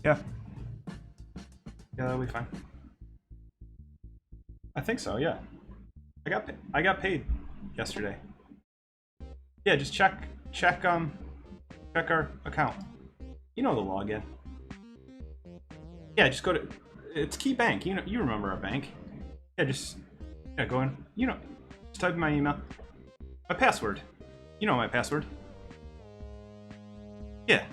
Yeah. Yeah, that'll be fine. I think so, yeah. I got paid yesterday. Yeah, just check our account. You know the login. Yeah, just go to it's Key Bank. You remember our bank. Yeah, go in. Just type in my email. My password. You know my password. Yeah.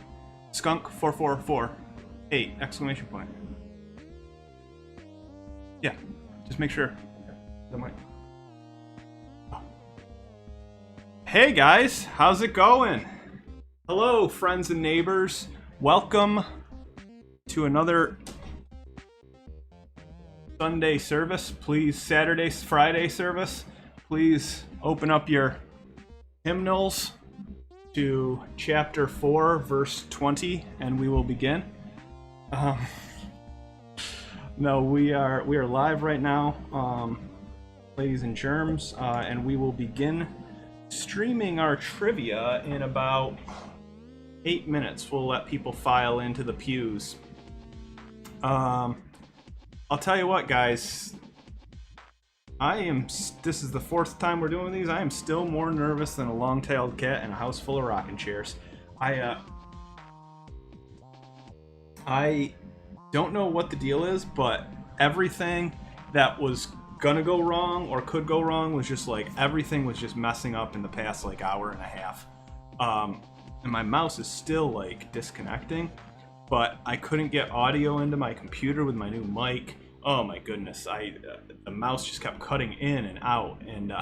Skunk4448! Exclamation point. Yeah. Just make sure. That might. Oh. Hey guys, how's it going? Hello, friends and neighbors. Welcome to another Sunday service. Please, Friday service. Please open up your hymnals to chapter 4, verse 20, and we will begin. No, we are live right now, ladies and germs, and we will begin streaming our trivia in about 8 minutes. We'll let people file into the pews. I'll tell you what, guys. This is the 4th time we're doing these. I am still more nervous than a long-tailed cat in a house full of rocking chairs. I don't know what the deal is, but everything that was gonna go wrong or could go wrong was just like, everything was just messing up in the past like hour and a half. And my mouse is still like disconnecting, but I couldn't get audio into my computer with my new mic. Oh my goodness, the mouse just kept cutting in and out, and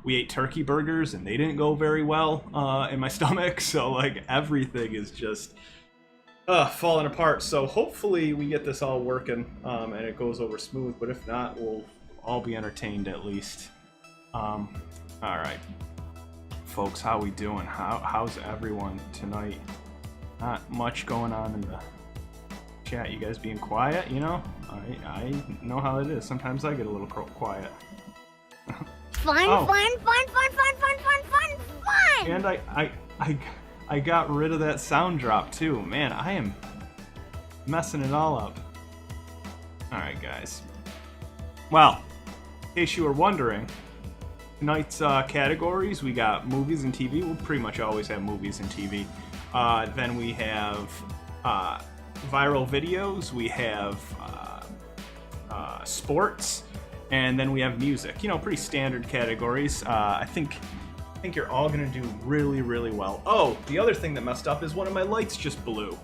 we ate turkey burgers and they didn't go very well in my stomach, so like everything is just falling apart. So hopefully we get this all working and it goes over smooth, but if not, we'll all be entertained at least. All right, folks, how we doing? How's everyone tonight? Not much going on in the chat. You guys being quiet, you know? I know how it is. Sometimes I get a little quiet. Fun, oh. fun. And I got rid of that sound drop too. Man, I am messing it all up. Alright, guys. Well, in case you were wondering, tonight's categories, we got movies and TV. We'll pretty much always have movies and TV. Then we have viral videos, we have sports, and then we have music. You know, pretty standard categories. I think you're all gonna do really, really well. Oh, the other thing that messed up is one of my lights just blew.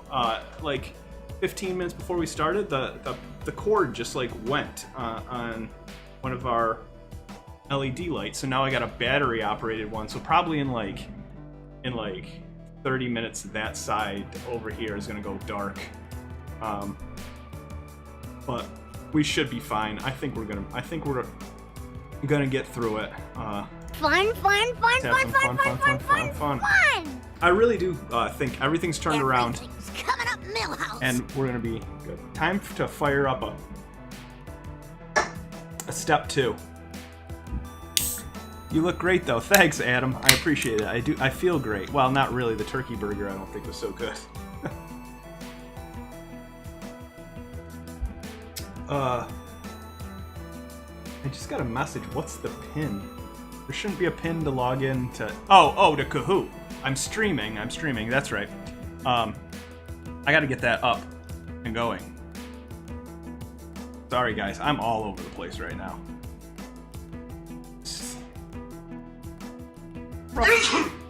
Like 15 minutes before we started, the cord just like went on one of our LED lights. So now I got a battery operated one. So probably in like 30 minutes, that side over here is gonna go dark. But we should be fine. I think we're gonna get through it. Fun. I really do think everything's turned around. Everything's coming up Millhouse. And we're gonna be good. Time to fire up a step 2. You look great though. Thanks, Adam. I appreciate it. I feel great. Well, not really. The turkey burger I don't think was so good. I just got a message. What's the pin? There shouldn't be a pin to log in to... Oh, to Kahoot. I'm streaming. That's right. I gotta get that up and going. Sorry, guys. I'm all over the place right now.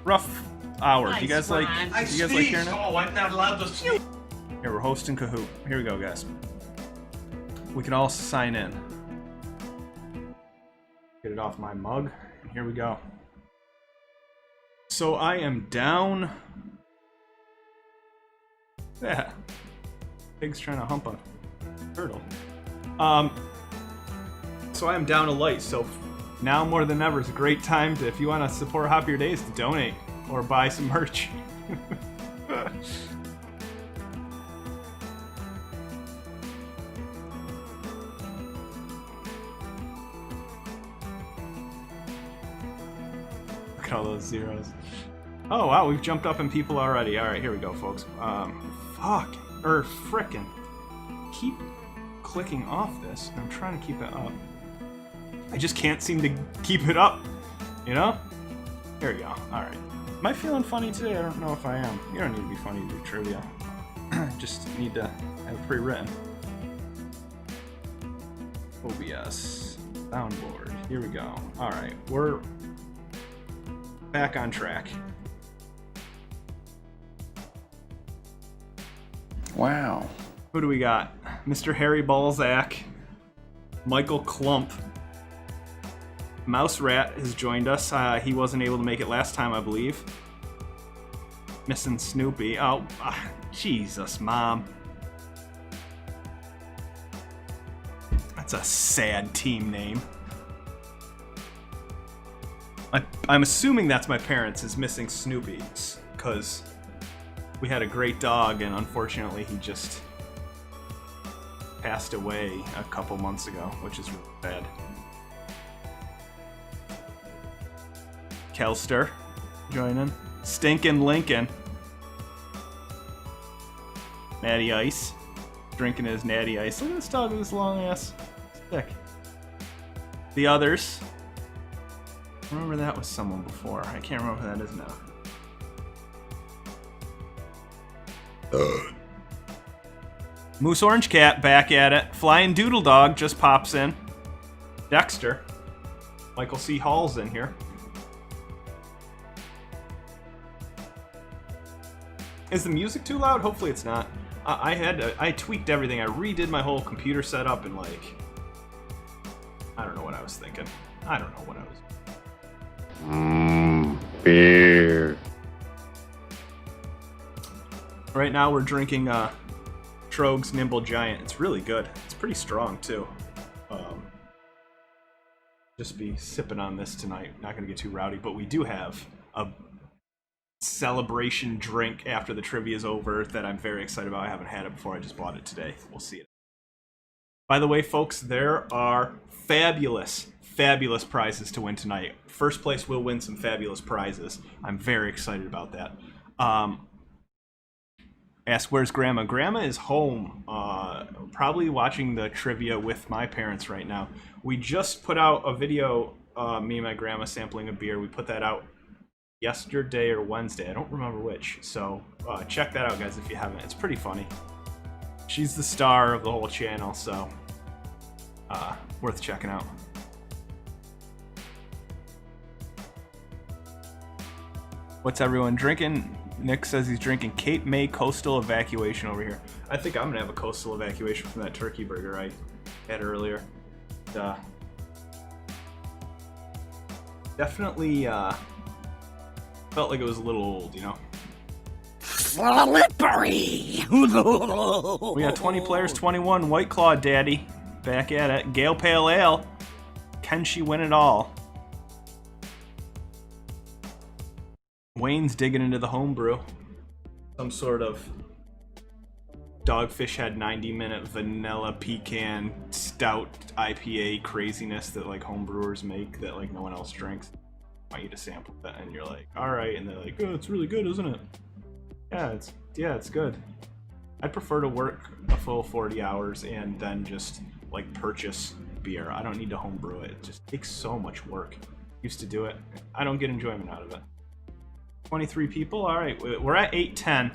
Rough hour. Nice Do you guys like hearing it? Oh, I'm not allowed to sneeze. Here, we're hosting Kahoot. Here we go, guys. We can all sign in. Get it off my mug. And here we go. So I am down... Yeah. Pig's trying to hump a turtle. So I am down a light, so now more than ever is a great time to, if you want to support Hop Your Days, to donate or buy some merch. Look at all those zeros. Oh wow, we've jumped up in people already. Alright, here we go, folks. Frickin'. Keep clicking off this. I'm trying to keep it up. I just can't seem to keep it up, you know? Here we go. Alright. Am I feeling funny today? I don't know if I am. You don't need to be funny to do trivia. Just need to have it pre-written. OBS. Soundboard. Here we go. Alright, we're back on track. Wow. Who do we got? Mr. Harry Balzac, Michael Klump, Mouse Rat has joined us. He wasn't able to make it last time, I believe. Missing Snoopy. Oh, Jesus, Mom. That's a sad team name. I'm assuming that's my parents is missing Snoopy, because we had a great dog, and unfortunately he just passed away a couple months ago, which is really bad. Kelster joining. Stinkin' Lincoln. Natty Ice. Drinking his Natty Ice. Look at this dog with this long ass stick. The others. I remember that was someone before. I can't remember who that is now. Moose Orange Cat back at it. Flying Doodle Dog just pops in. Dexter. Michael C. Hall's in here. Is the music too loud? Hopefully it's not. I tweaked everything. I redid my whole computer setup and like... I don't know what I was thinking. I don't know what I was... Beer. Right now we're drinking Troeg's Nimble Giant. It's really good. It's pretty strong too. Just be sipping on this tonight. Not gonna get too rowdy, but we do have a celebration drink after the trivia is over that I'm very excited about. I haven't had it before. I just bought it today. We'll see it. By the way, folks, there are fabulous prizes to win tonight. First place will win some fabulous prizes. I'm very excited about that. Ask where's Grandma? Grandma is home, probably watching the trivia with my parents right now. We just put out a video, me and my grandma sampling a beer. We put that out yesterday or Wednesday. I don't remember which. So check that out, guys, if you haven't. It's pretty funny. She's the star of the whole channel, so worth checking out. What's everyone drinking? Nick says he's drinking Cape May Coastal Evacuation over here. I think I'm gonna have a Coastal Evacuation from that turkey burger I had earlier. Definitely felt like it was a little old, you know? Slippery! We got 20 players, 21. White Claw Daddy back at it. Gale Pale Ale. Can she win it all? Wayne's digging into the homebrew. Some sort of Dogfish Head 90-minute vanilla pecan stout IPA craziness that like homebrewers make that like no one else drinks. want you to sample that, and you're like, all right, and they're like, oh, it's really good, isn't it? Yeah, it's good. I'd prefer to work a full 40 hours and then just like purchase beer. I don't need to homebrew it. It just takes so much work. Used to do it. I don't get enjoyment out of it. 23 people. All right, we're at 8:10.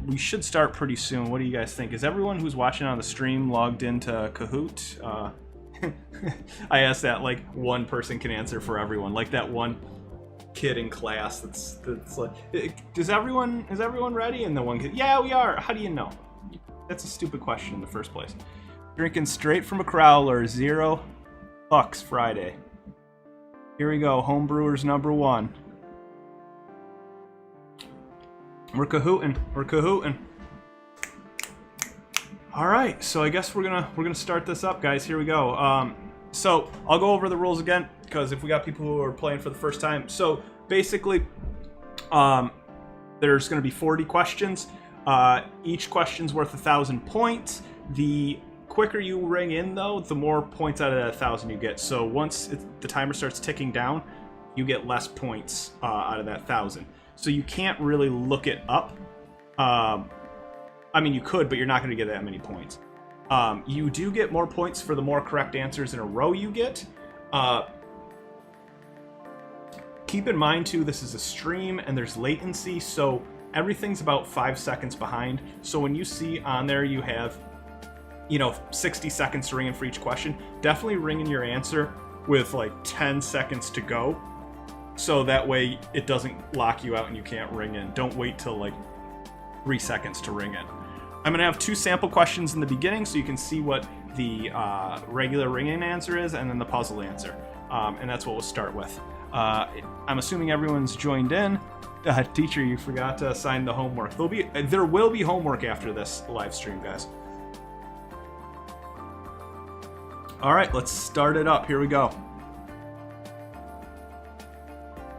We should start pretty soon. What do you guys think? Is everyone who's watching on the stream logged into Kahoot? I asked that like one person can answer for everyone. Like that one kid in class that's like, is everyone ready? And the one kid, yeah, we are. How do you know? That's a stupid question in the first place. Drinking straight from a crowler, $0 Friday. Here we go, homebrewers number 1. We're Kahooting. All right, so I guess we're gonna start this up, guys. Here we go. So I'll go over the rules again, because if we got people who are playing for the first time. So basically, there's going to be 40 questions. Each question's worth 1,000 points. The quicker you ring in, though, the more points out of that 1,000 you get. So once the timer starts ticking down, you get less points out of that 1,000. So you can't really look it up. I mean, you could, but you're not going to get that many points. You do get more points for the more correct answers in a row you get. Keep in mind, too, this is a stream and there's latency, so everything's about 5 seconds behind. So when you see on there you have, 60 seconds to ring in for each question, definitely ring in your answer with like 10 seconds to go. So that way it doesn't lock you out and you can't ring in. Don't wait till like 3 seconds to ring in. I'm going to have 2 sample questions in the beginning so you can see what the regular ring-in answer is and then the puzzle answer. And that's what we'll start with. I'm assuming everyone's joined in. Teacher, you forgot to assign the homework. There will be homework after this live stream, guys. All right, let's start it up. Here we go.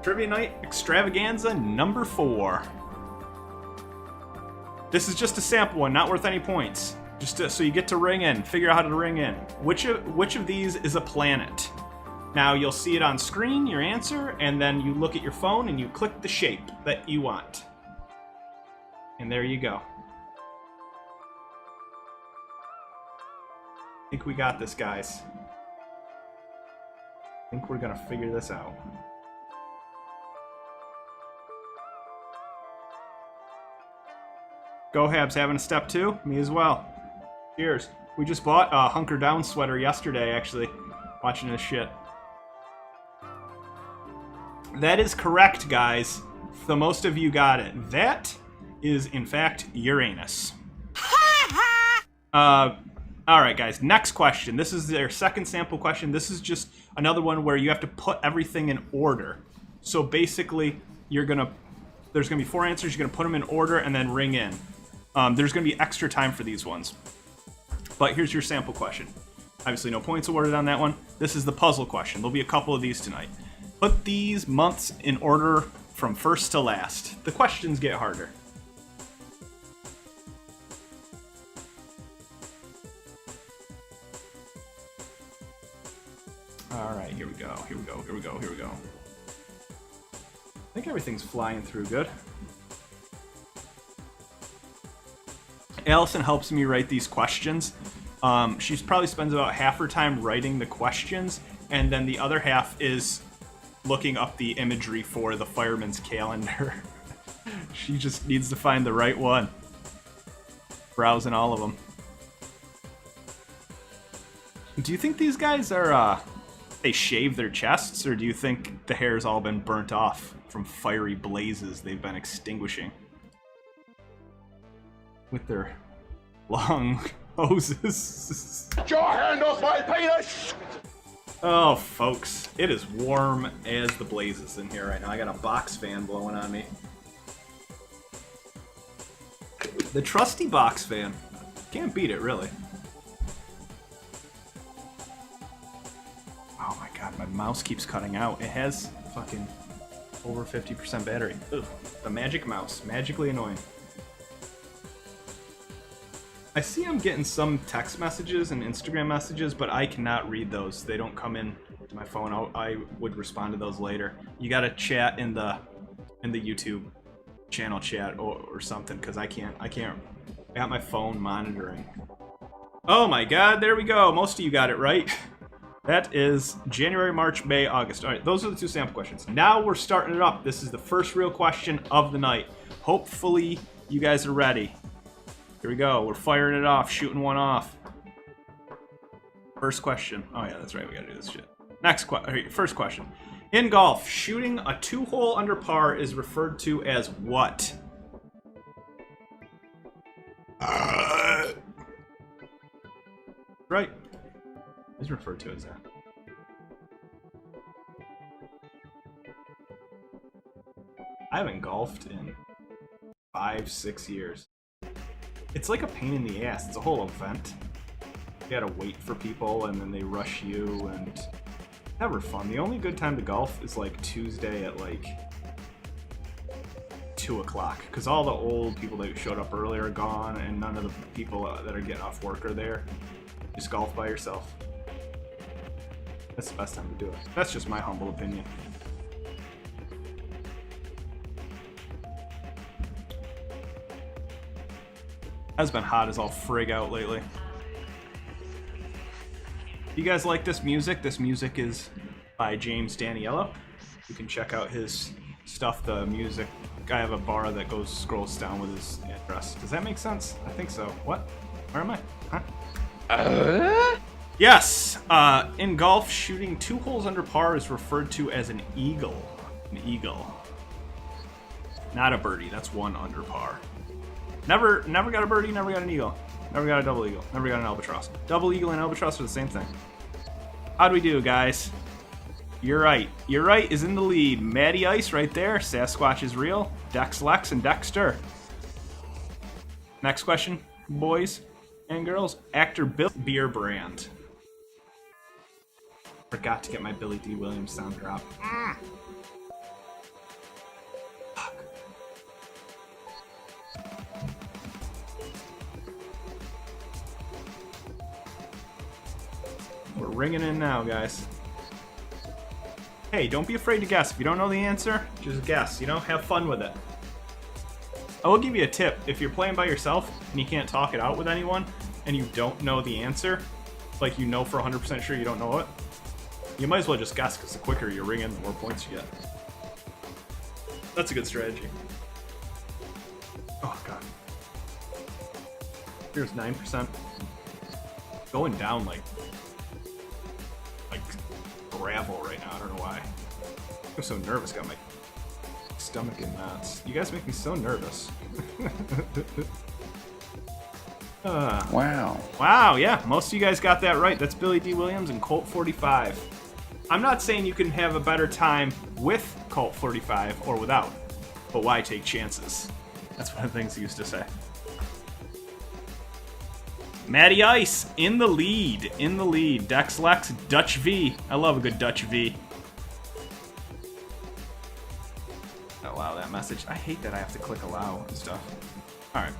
Trivia Night Extravaganza number 4. This is just a sample one, not worth any points. So you get to ring in, figure out how to ring in. Which of these is a planet? Now you'll see it on screen, your answer, and then you look at your phone and you click the shape that you want. And there you go. I think we got this, guys. I think we're gonna figure this out. Go Habs, having a step 2? Me as well. Cheers. We just bought a Hunker Down sweater yesterday, actually. Watching this shit. That is correct, guys. The most of you got it. That is, in fact, Uranus. Alright, guys. Next question. This is their second sample question. This is just another one where you have to put everything in order. So basically, there's going to be 4 answers. You're going to put them in order and then ring in. There's going to be extra time for these ones. But here's your sample question. Obviously, no points awarded on that one. This is the puzzle question. There'll be a couple of these tonight. Put these months in order from first to last. The questions get harder. Alright, here we go. I think everything's flying through good. Allison helps me write these questions. She probably spends about half her time writing the questions, and then the other half is looking up the imagery for the fireman's calendar. She just needs to find the right one. Browsing all of them. Do you think these guys are, they shave their chests, or do you think the hair's all been burnt off from fiery blazes they've been extinguishing with their long hoses? Get your hand off my penis! Oh, folks, it is warm as the blazes in here right now. I got a box fan blowing on me. The trusty box fan. Can't beat it, really. Oh my god, my mouse keeps cutting out. It has fucking over 50% battery. Ugh, the magic mouse. Magically annoying. I see I'm getting some text messages and Instagram messages, but I cannot read those. They don't come in to my phone. I would respond to those later. You gotta chat in the YouTube channel chat or something, because I got my phone monitoring. Oh my god, there we go. Most of you got it right. That is January, March, May, August. All right, those are the 2 sample questions. Now we're starting it up. This is the first real question of the night. Hopefully you guys are ready. Here we go. We're firing it off, shooting one off. First question. Oh yeah, that's right. We gotta do this shit. First question. In golf, shooting a 2-hole under par is referred to as what? Right. Is referred to as that. I haven't golfed in 5-6 years. It's like a pain in the ass. It's a whole event. You gotta wait for people and then they rush you, and never fun. The only good time to golf is like Tuesday at like 2 o'clock, because all the old people that showed up earlier are gone and none of the people that are getting off work are there. Just golf by yourself. That's the best time to do it. That's just my humble opinion. Has been hot as all frig out lately. You guys like this music? This music is by James Daniello. You can check out his stuff, the music. I have a bar that scrolls down with his address. Does that make sense? I think so. What? Where am I? Huh? Yes! In golf, shooting 2 holes under par is referred to as an eagle. An eagle. Not a birdie. That's 1 under par. Never got a birdie, never got an eagle. Never got a double eagle. Never got an albatross. Double eagle and albatross are the same thing. How'd we do, guys? You're right. You're right is in the lead. Matty Ice right there. Sasquatch is real. Dex Lex and Dexter. Next question, boys and girls. Actor Bill beer brand. Forgot to get my Billy D. Williams sound drop. Fuck. We're ringing in now, guys. Hey, don't be afraid to guess. If you don't know the answer, just guess, you know? Have fun with it. I will give you a tip. If you're playing by yourself and you can't talk it out with anyone and you don't know the answer, like you know for 100% sure you don't know it, you might as well just guess, because the quicker you ring in, the more points you get. That's a good strategy. Oh, God. Here's 9%. Going down like gravel right now. I don't know why. I'm so nervous. Got my stomach in knots. You guys make me so nervous. Wow. Wow, yeah. Most of you guys got that right. That's Billy D. Williams and Colt 45. I'm not saying you can have a better time with Colt 45 or without, but why take chances? That's one of the things he used to say. Matty Ice in the lead. In the lead. Dex Lex, Dutch V. I love a good Dutch V. Allow that message. I hate that I have to click allow and stuff. Alright.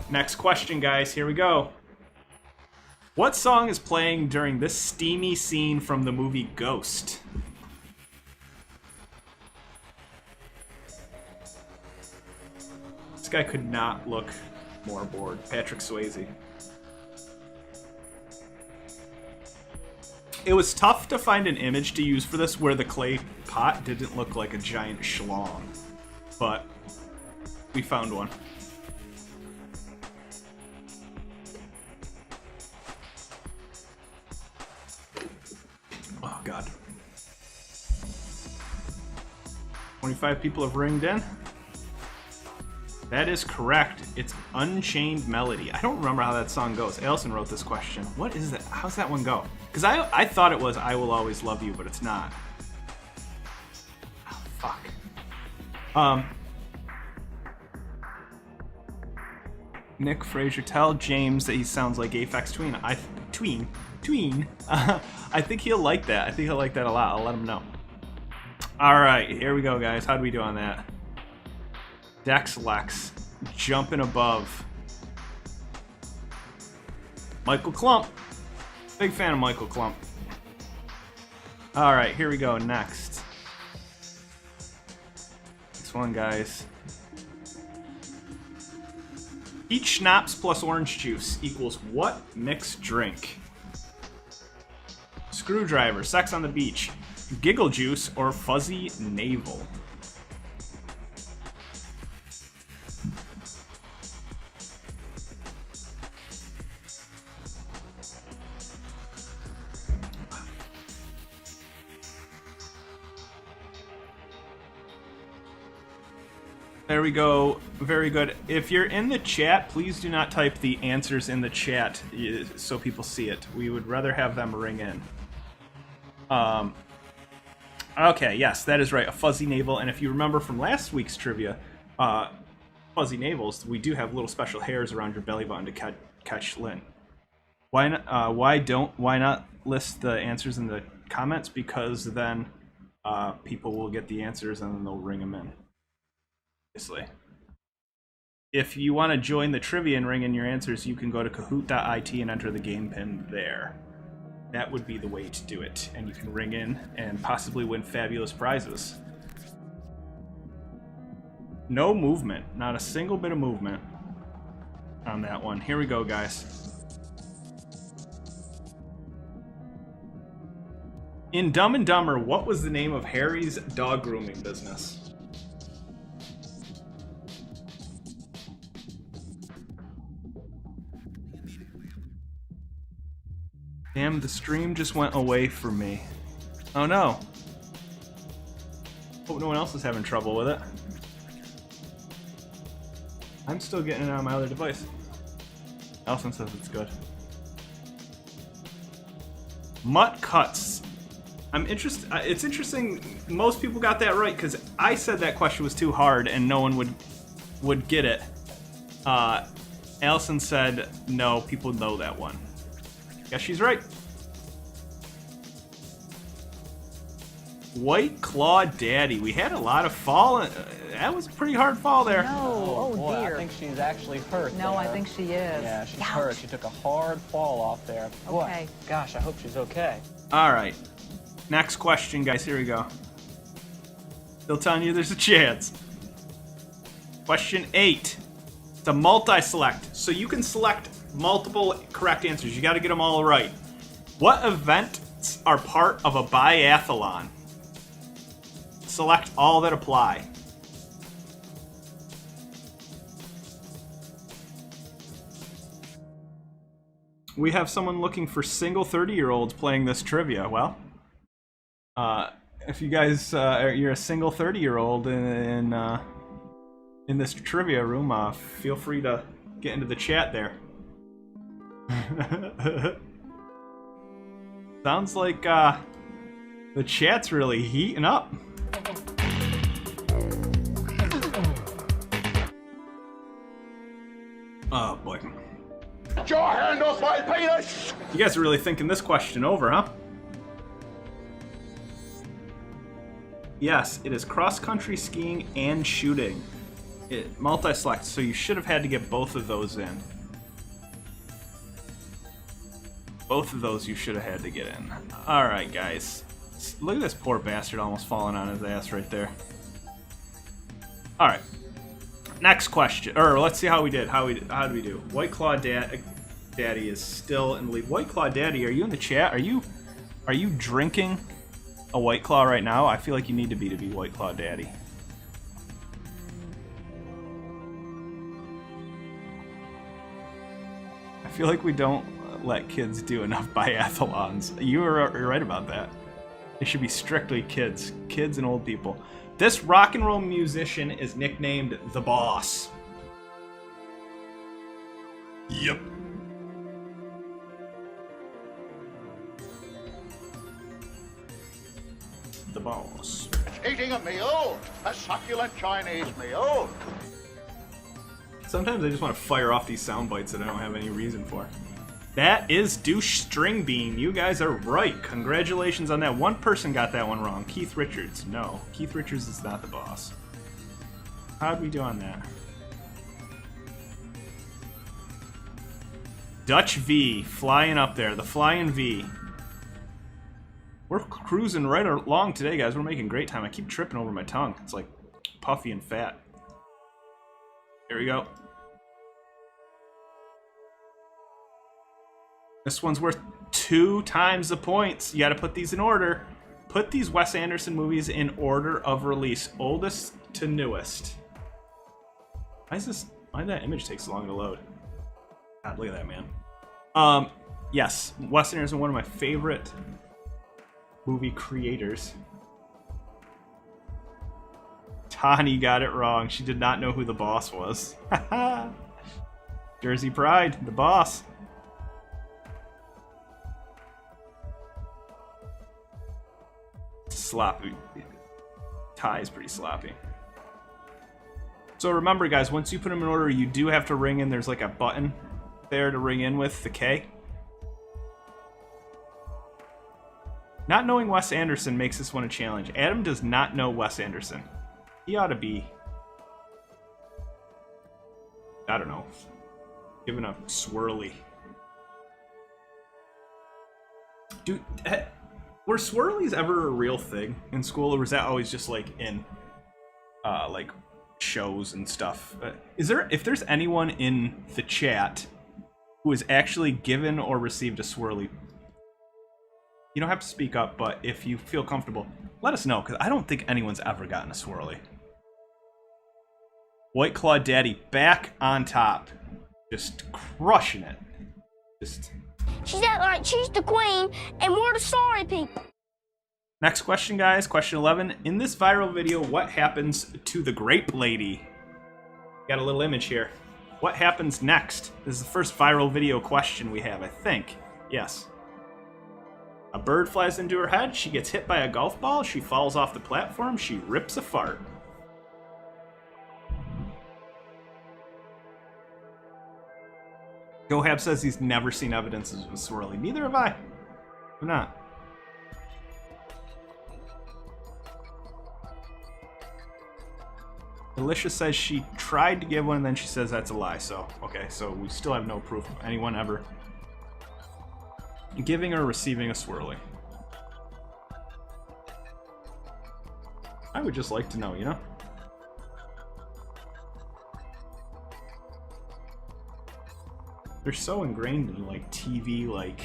Next question, guys. Here we go. What song is playing during this steamy scene from the movie Ghost? This guy could not look more bored. Patrick Swayze. It was tough to find an image to use for this where the clay pot didn't look like a giant schlong, but we found one. Oh, God. 25 people have ringed in. That is correct. It's Unchained Melody. I don't remember how that song goes. Allison wrote this question. What is that? How's that one go? Because I thought it was I Will Always Love You, but it's not. Oh, fuck. Nick Fraser, tell James that he sounds like Aphex Tween. Tween. I think he'll like that. I think he'll like that a lot. I'll let him know. All right, here we go, guys. How do we do on that? Dex Lex jumping above. Michael Klump. Big fan of Michael Klump. All right, here we go. Next one, guys. Peach schnapps plus orange juice equals what mixed drink? Screwdriver, sex on the beach, giggle juice, or fuzzy navel? There we go. Very good. If you're in the chat, please do not type the answers in the chat so people see it. We would rather have them ring in. Okay, yes, that is right. A fuzzy navel. And if you remember from last week's trivia, fuzzy navels, we do have little special hairs around your belly button to catch lint. Why not? Why not list the answers in the comments? Because then people will get the answers and then they'll ring them in. Obviously. If you want to join the trivia and ring in your answers, you can go to kahoot.it and enter the game pin there. That would be the way to do it. And you can ring in and possibly win fabulous prizes. No movement. Not a single bit of movement on that one. Here we go, guys. In Dumb and Dumber, what was the name of Harry's dog grooming business? Damn, the stream just went away from me. Oh no. Hope no one else is having trouble with it. I'm still getting it on my other device. Elson says it's good. Mutt cuts. I'm interested. It's interesting. Most people got that right because I said that question was too hard and no one would get it. Allison said no. People know that one. Guess she's right. White Claw Daddy. We had a lot of fall. That was a pretty hard fall there. No, oh boy, dear. I think she's actually hurt. No, there. I think she is. Yeah, she's Ouch. hurt. She took a hard fall off there. Boy, Okay. gosh, I hope she's okay. All right. Next question, guys. Here we go. Still telling you there's a chance. Question 8. It's a multi-select. So you can select multiple correct answers. You got to get them all right. What events are part of a biathlon? Select all that apply. We have someone looking for single 30-year-olds playing this trivia. Well, if you guys you're a single 30-year-old in this trivia room, feel free to get into the chat there. Sounds like the chat's really heating up. Oh boy. Get your hand off my penis! You guys are really thinking this question over, huh? Yes, it is cross-country skiing and shooting. It multi-select, so you should have had to get both of those in. Both of those you should have had to get in. Alright, guys. Look at this poor bastard almost falling on his ass right there. Alright. Next question. Or let's see how we did. How did we do? White Claw Daddy is still in the lead. White Claw Daddy, are you in the chat? Are you drinking a White Claw right now? I feel like you need to be White Claw Daddy. I feel like we don't let kids do enough biathlons. You're right about that. It should be strictly kids and old people. This rock and roll musician is nicknamed The Boss. Yep. The Boss. Eating a meal, a succulent Chinese meal. Sometimes I just want to fire off these sound bites that I don't have any reason for. That is Douche String Bean. You guys are right. Congratulations on that. One person got that one wrong. Keith Richards. No, Keith Richards is not the boss. How'd we do on that? Dutch V. Flying up there. The Flying V. We're cruising right along today, guys. We're making great time. I keep tripping over my tongue. It's like puffy and fat. Here we go. This one's worth 2 times the points. You got to put these in order. Put these Wes Anderson movies in order of release, oldest to newest. Why did that image take so long to load? God, look at that, man. Yes, Wes Anderson, one of my favorite movie creators. Tani got it wrong. She did not know who the boss was. Jersey Pride, the boss. Sloppy. Ty is pretty sloppy. So remember, guys, once you put them in order, you do have to ring in. There's like a button there to ring in with the K. Not knowing Wes Anderson makes this one a challenge. Adam does not know Wes Anderson. He ought to be, I don't know, given a swirly. Dude, were swirlies ever a real thing in school, or was that always just like in like shows and stuff? If there's anyone in the chat who has actually given or received a swirly, you don't have to speak up, but if you feel comfortable, let us know, because I don't think anyone's ever gotten a swirly. White Claw Daddy back on top, just crushing it. She's acting like she's the queen, and we're the sorry people. Next question, guys. Question 11. In this viral video, what happens to the grape lady? Got a little image here. What happens next? This is the first viral video question we have, I think. Yes. A bird flies into her head. She gets hit by a golf ball. She falls off the platform. She rips a fart. Gohab says he's never seen evidence of a swirly. Neither have I. I'm not. Alicia says she tried to give one, and then she says that's a lie. So, okay, so we still have no proof of anyone ever giving or receiving a swirly. I would just like to know, you know? They're so ingrained in like TV, like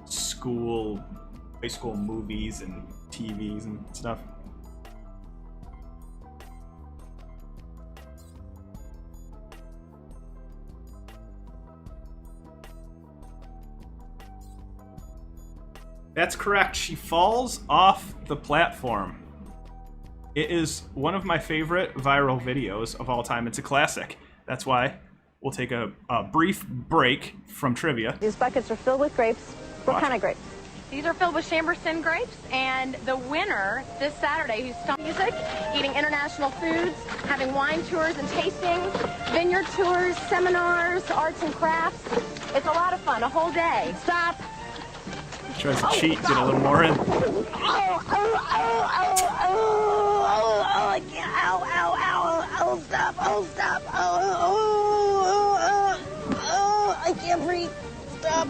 school, high school movies and TVs and stuff. That's correct. She falls off the platform. It is one of my favorite viral videos of all time. It's a classic. That's why we'll take a brief break from trivia. These buckets are filled with grapes. What kind of grapes? These are filled with Chamberson grapes, and the winner this Saturday, who's studying music, eating international foods, having wine tours and tastings, vineyard tours, seminars, arts and crafts. It's a lot of fun, a whole day. Stop. Tries to cheat, get a little more in. I can't. Ow, stop, I can't breathe. Stop.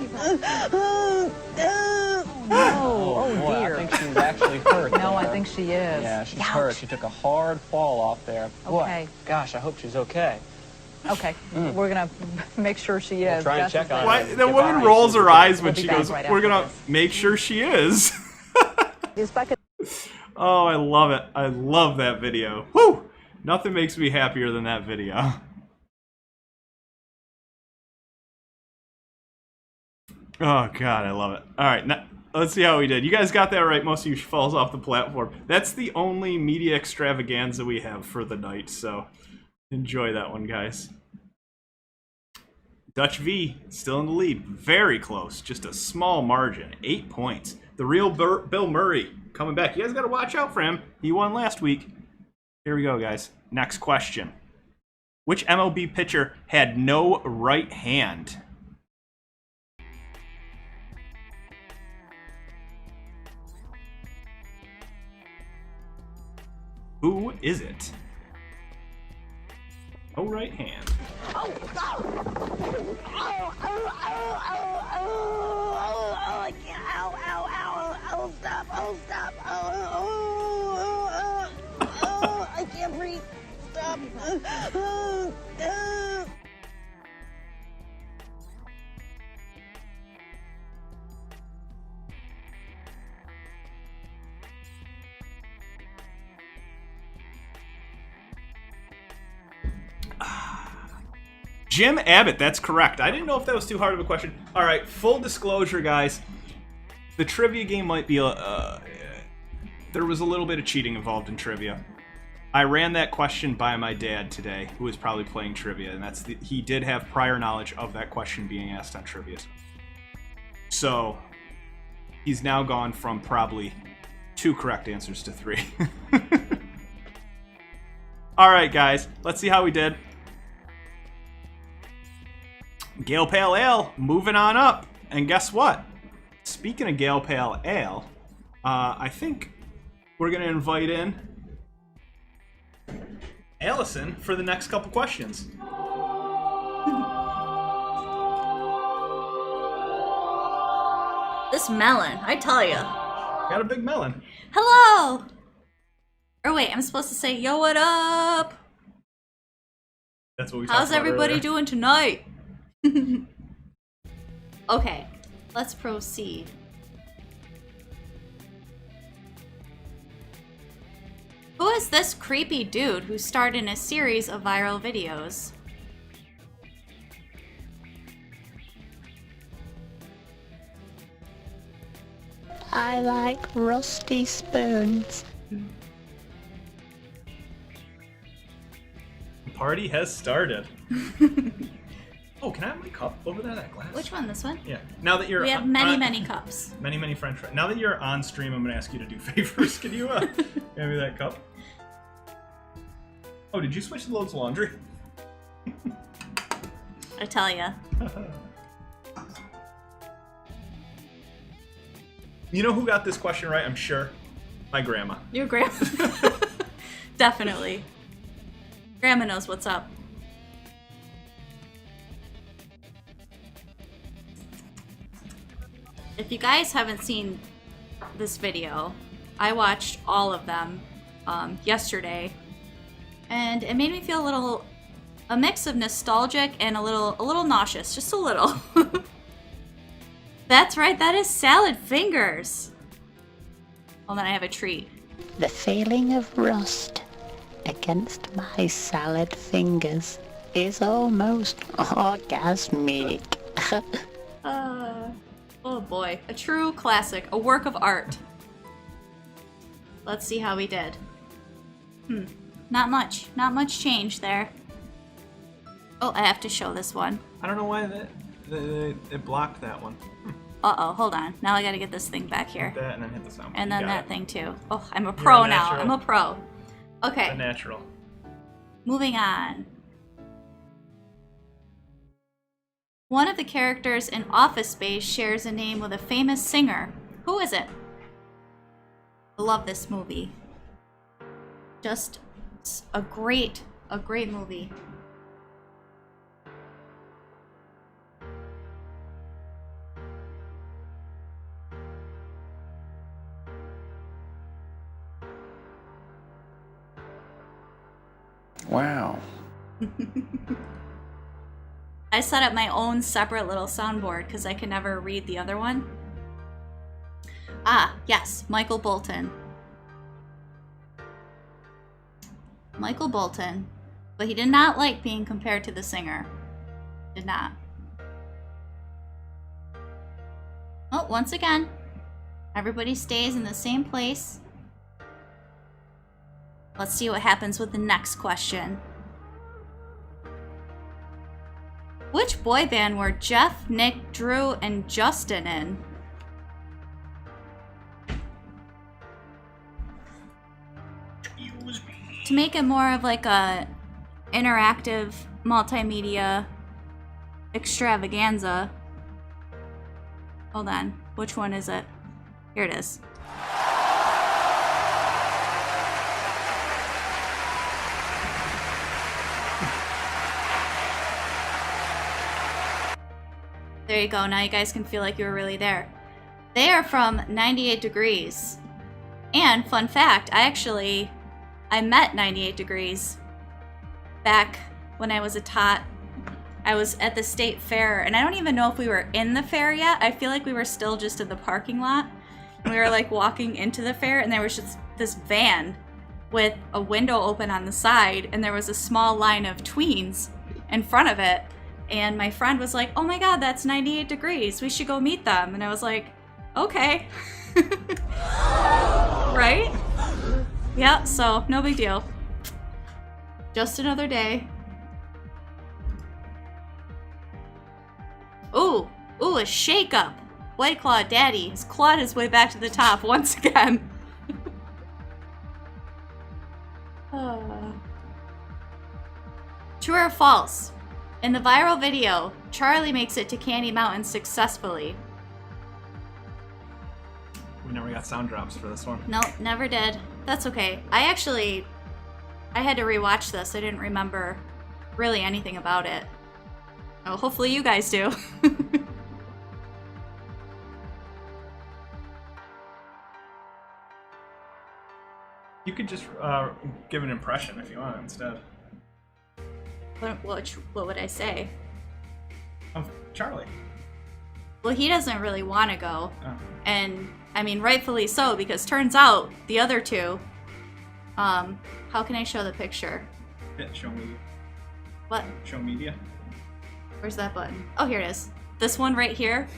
Oh boy, dear. I think she's actually hurt. No, I there. think she is. Yeah, she's hurt. She took a hard fall off there. Boy, Okay. gosh, I hope she's okay. Okay, we're gonna make sure she is. We'll try and That's check the on thing. Why, her. the Get woman back. rolls her eyes when We'll be she back goes, right we're after gonna this. make sure she is. These buckets. Oh, I love it. I love that video. Woo! Nothing makes me happier than that video. Oh, God, I love it. All right, now, let's see how we did. You guys got that right. Most of you falls off the platform. That's the only media extravaganza we have for the night, so enjoy that one, guys. Dutch V, still in the lead. Very close. Just a small margin. 8 points. The real Bill Murray coming back. You guys got to watch out for him. He won last week. Here we go, guys. Next question. Which MLB pitcher had no right hand? Who is it? No right hand. I can't. Oh, stop. Oh, stop. Oh, I can't breathe. Stop. Jim Abbott, that's correct. I didn't know if that was too hard of a question. All right, full disclosure, guys. The trivia game might be there was a little bit of cheating involved in trivia. I ran that question by my dad today, who was probably playing trivia, and he did have prior knowledge of that question being asked on trivia. So he's now gone from probably 2 correct answers to 3. All right, guys, let's see how we did. Gale Pale Ale, moving on up. And guess what? Speaking of Gale Pale Ale, I think we're going to invite in Allison for the next couple questions. This melon, I tell ya. Got a big melon. Hello! Or wait, I'm supposed to say, yo, what up? That's what we talked How's about everybody earlier. doing tonight? Okay, let's proceed. Who is this creepy dude who starred in a series of viral videos? I like rusty spoons. The party has started. Oh, can I have my cup over there, that glass? Which one, this one? Yeah. Now that you're We have many cups. Many French fries. Now that you're on stream, I'm gonna ask you to do favors. Can you hand me that cup? Oh, did you switch the loads of laundry? I tell ya. You know who got this question right? I'm sure. My grandma. Your grandma. Definitely. Grandma knows what's up. If you guys haven't seen this video, I watched all of them yesterday, and it made me feel a mix of nostalgic and a little nauseous, just a little. That's right, that is salad fingers. Well, then I have a treat. The feeling of rust against my salad fingers is almost orgasmic. Oh boy, a true classic, a work of art. Let's see how we did. Not much change there. Oh, I have to show this one. I don't know why it blocked that one. Uh-oh, hold on. Now I gotta get this thing back here. Hit that and then hit the sound. And You then got that it. thing too. Oh, I'm a pro now. natural. I'm a pro. Okay, A natural. moving on. One of the characters in Office Space shares a name with a famous singer. Who is it? I love this movie. Just a great movie. Wow. I set up my own separate little soundboard because I can never read the other one. Ah, yes, Michael Bolton. Michael Bolton. But he did not like being compared to the singer. Did not. Oh, once again, everybody stays in the same place. Let's see what happens with the next question. Which boy band were Jeff, Nick, Drew, and Justin in? To make it more of like a interactive multimedia extravaganza. Hold on, which one is it? Here it is. There you go, now you guys can feel like you were really there. They are from 98 Degrees. And fun fact, I met 98 Degrees back when I was a tot. I was at the state fair, and I don't even know if we were in the fair yet. I feel like we were still just in the parking lot. And we were like walking into the fair, and there was just this van with a window open on the side, and there was a small line of tweens in front of it. And my friend was like, oh my god, that's 98 Degrees. We should go meet them. And I was like, okay. Right? Yeah, so no big deal. Just another day. Ooh, a shakeup. White Claw Daddy has clawed his way back to the top once again. True or false? In the viral video, Charlie makes it to Candy Mountain successfully. We never got sound drops for this one. Nope, never did. That's okay. I had to rewatch this. I didn't remember really anything about it. Oh, hopefully you guys do. You could just give an impression if you want instead. What would I say? Of Charlie. Well, he doesn't really want to go. Oh. And, I mean, rightfully so, because turns out the other two... how can I show the picture? Yeah, show media. What? Show media. Where's that button? Oh, here it is. This one right here.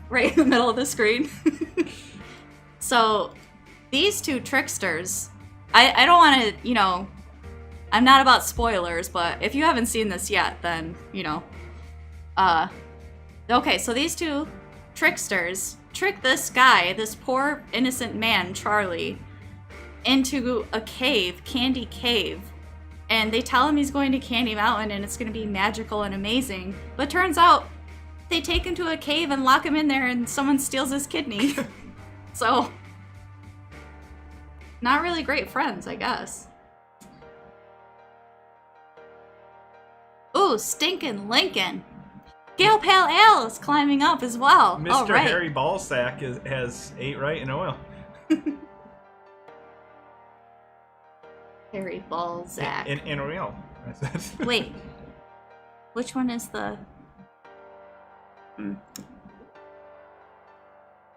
Right in the middle of the screen. So, these two tricksters... I don't want to, you know... I'm not about spoilers, but if you haven't seen this yet, then, you know. Okay, so these two tricksters trick this guy, this poor innocent man, Charlie, into a cave, Candy Cave. And they tell him he's going to Candy Mountain and it's going to be magical and amazing. But turns out they take him to a cave and lock him in there and someone steals his kidney. So, not really great friends, I guess. Ooh, Stinkin' Lincoln. Gale Pale Ale is climbing up as well. Mr. All right. Harry Ballsack has 8 right in oil. Harry Ballsack. In oil. Wait. Which one is the...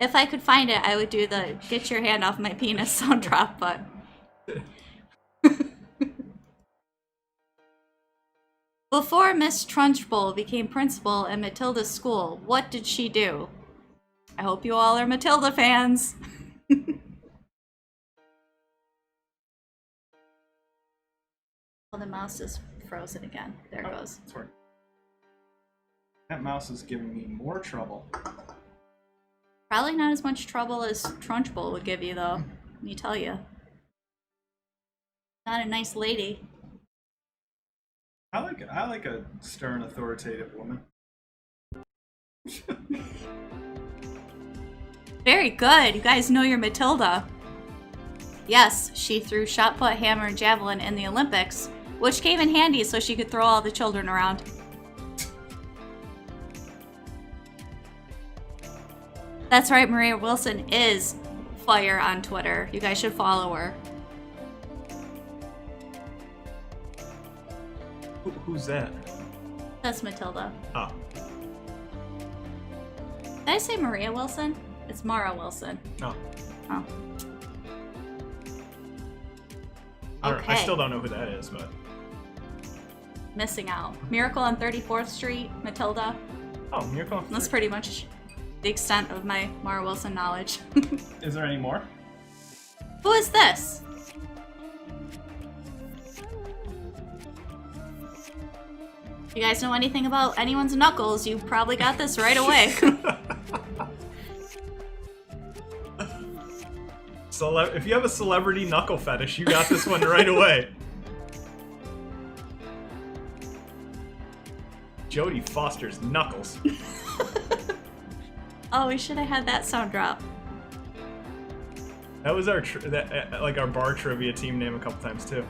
If I could find it, I would do the get your hand off my penis sound drop, but... Before Miss Trunchbull became principal in Matilda's school, what did she do? I hope you all are Matilda fans. Oh, the mouse is frozen again. There it goes. Sorry. That mouse is giving me more trouble. Probably not as much trouble as Trunchbull would give you, though. Let me tell you. Not a nice lady. I like a stern, authoritative woman. Very good. You guys know your Matilda. Yes, she threw shot put, hammer, and javelin in the Olympics, which came in handy so she could throw all the children around. That's right, Maria Wilson is fire on Twitter. You guys should follow her. Who's that? That's Matilda. Oh. Did I say Maria Wilson? It's Mara Wilson. Oh. Oh. I still don't know who that is, but... Missing out. Miracle on 34th Street, Matilda. Oh, Miracle. That's pretty much the extent of my Mara Wilson knowledge. Is there any more? Who is this? If you guys know anything about anyone's knuckles, you probably got this right away. If you have a celebrity knuckle fetish, you got this one right away. Jodie Foster's knuckles. Oh, we should have had that sound drop. That was our our bar trivia team name a couple times too.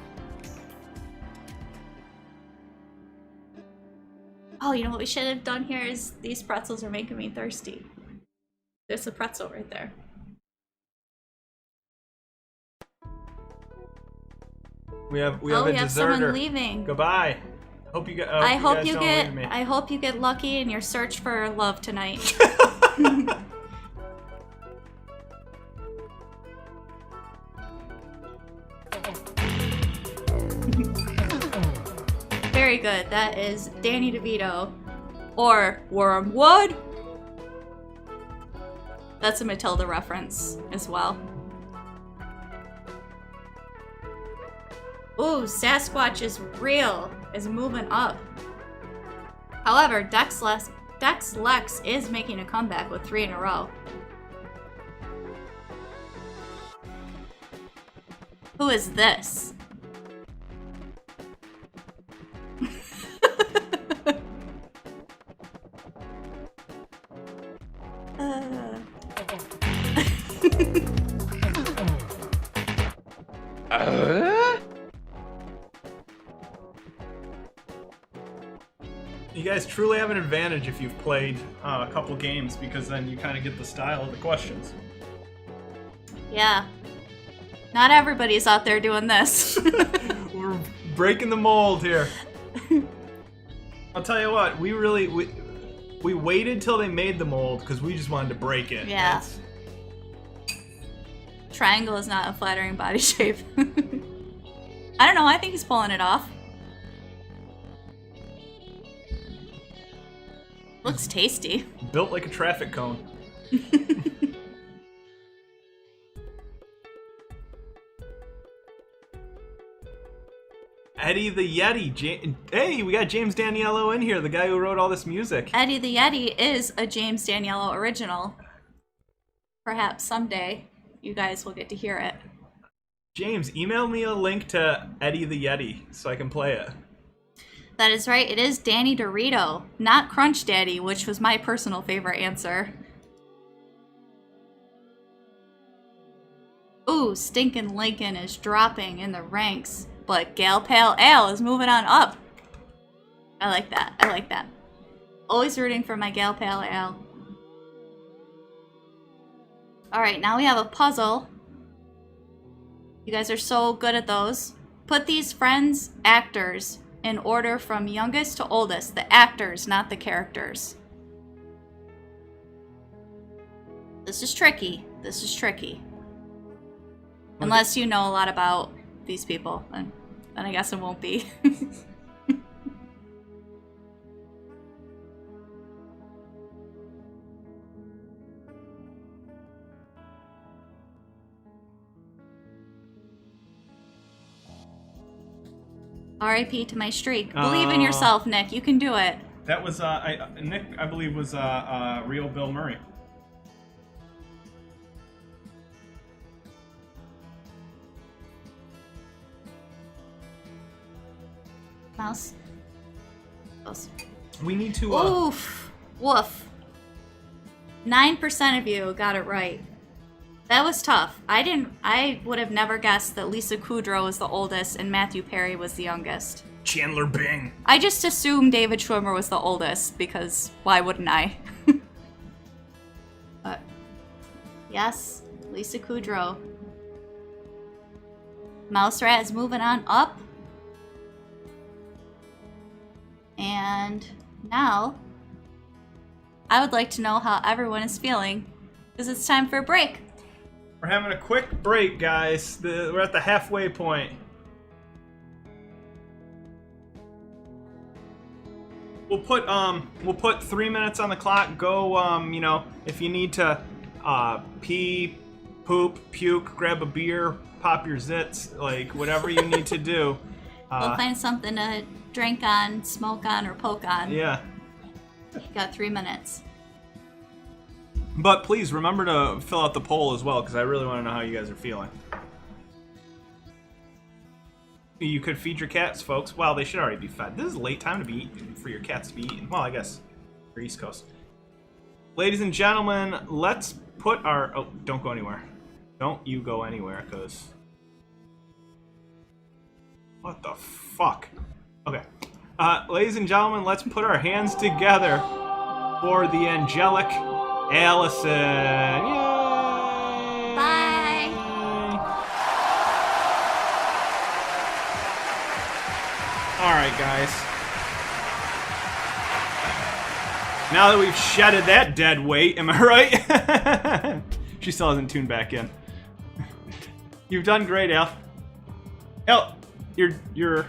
Oh, you know what we should have done here is these pretzels are making me thirsty. There's a pretzel right there. We have Oh, a we have deserter. someone leaving. Goodbye. Hope you get. I hope you don't get. leave me. I hope you get lucky in your search for love tonight. Very good. That is Danny DeVito, or Wormwood. That's a Matilda reference as well. Ooh, Sasquatch is real. Is moving up. However, Dex Lex is making a comeback with 3 in a row. Who is this? You guys truly have an advantage if you've played a couple games, because then you kind of get the style of the questions. Yeah. Not everybody's out there doing this. We're breaking the mold here. I'll tell you what, we waited till they made the mold because we just wanted to break it. Yeah. Triangle is not a flattering body shape. I don't know, I think he's pulling it off. Looks tasty. Built like a traffic cone. Eddie the Yeti. Hey, we got James Daniello in here, the guy who wrote all this music. Eddie the Yeti is a James Daniello original. Perhaps someday you guys will get to hear it. James, email me a link to Eddie the Yeti so I can play it. That is right, it is Danny Dorito, not Crunch Daddy, which was my personal favorite answer. Ooh, Stinkin' Lincoln is dropping in the ranks, but Gal Pale Ale is moving on up. I like that, I like that. Always rooting for my Gal Pale Ale. Alright, now we have a puzzle. You guys are so good at those. Put these friends, actors, in order from youngest to oldest. The actors, not the characters. This is tricky. This is tricky. Unless you know a lot about these people, then I guess it won't be. R.I.P. to my streak. Believe in yourself, Nick. You can do it. That was Nick, I believe, was real Bill Murray. Mouse. Close. We need to. Oof. Woof. 9% of you got it right. That was tough. I would have never guessed that Lisa Kudrow was the oldest and Matthew Perry was the youngest. Chandler Bing. I just assumed David Schwimmer was the oldest because why wouldn't I? But yes, Lisa Kudrow. Mouse Rat is moving on up. And now I would like to know how everyone is feeling because it's time for a break. We're having a quick break, guys. We're at the halfway point. We'll put 3 minutes on the clock. Go, you know, if you need to pee, poop, puke, grab a beer, pop your zits, like whatever you need to do. We'll find something to drink on, smoke on, or poke on. Yeah. You got 3 minutes. But please remember to fill out the poll as well, because I really want to know how you guys are feeling. You could feed your cats, folks. Well, they should already be fed. This is a late time to be eating, for your cats to be eaten. Well, I guess for East Coast. Ladies and gentlemen, let's put our... Oh, don't go anywhere. Don't you go anywhere, because... What the fuck? Okay. Ladies and gentlemen, let's put our hands together for the angelic Allison. Yay! Bye. All right, guys. Now that we've shedded that dead weight, am I right? She still hasn't tuned back in. You've done great, Al. Al, you're...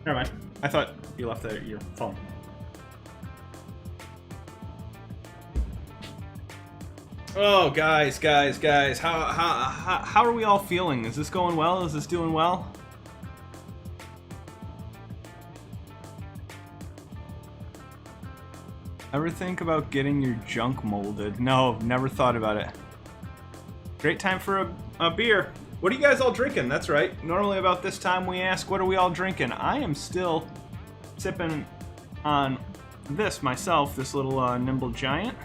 Never mind. I thought you left your phone. Oh, guys. How are we all feeling? Is this going well? Is this doing well? Ever think about getting your junk molded? No, never thought about it. Great time for a beer. What are you guys all drinking? That's right. Normally about this time we ask, what are we all drinking? I am still sipping on this myself, this little Nimble Giant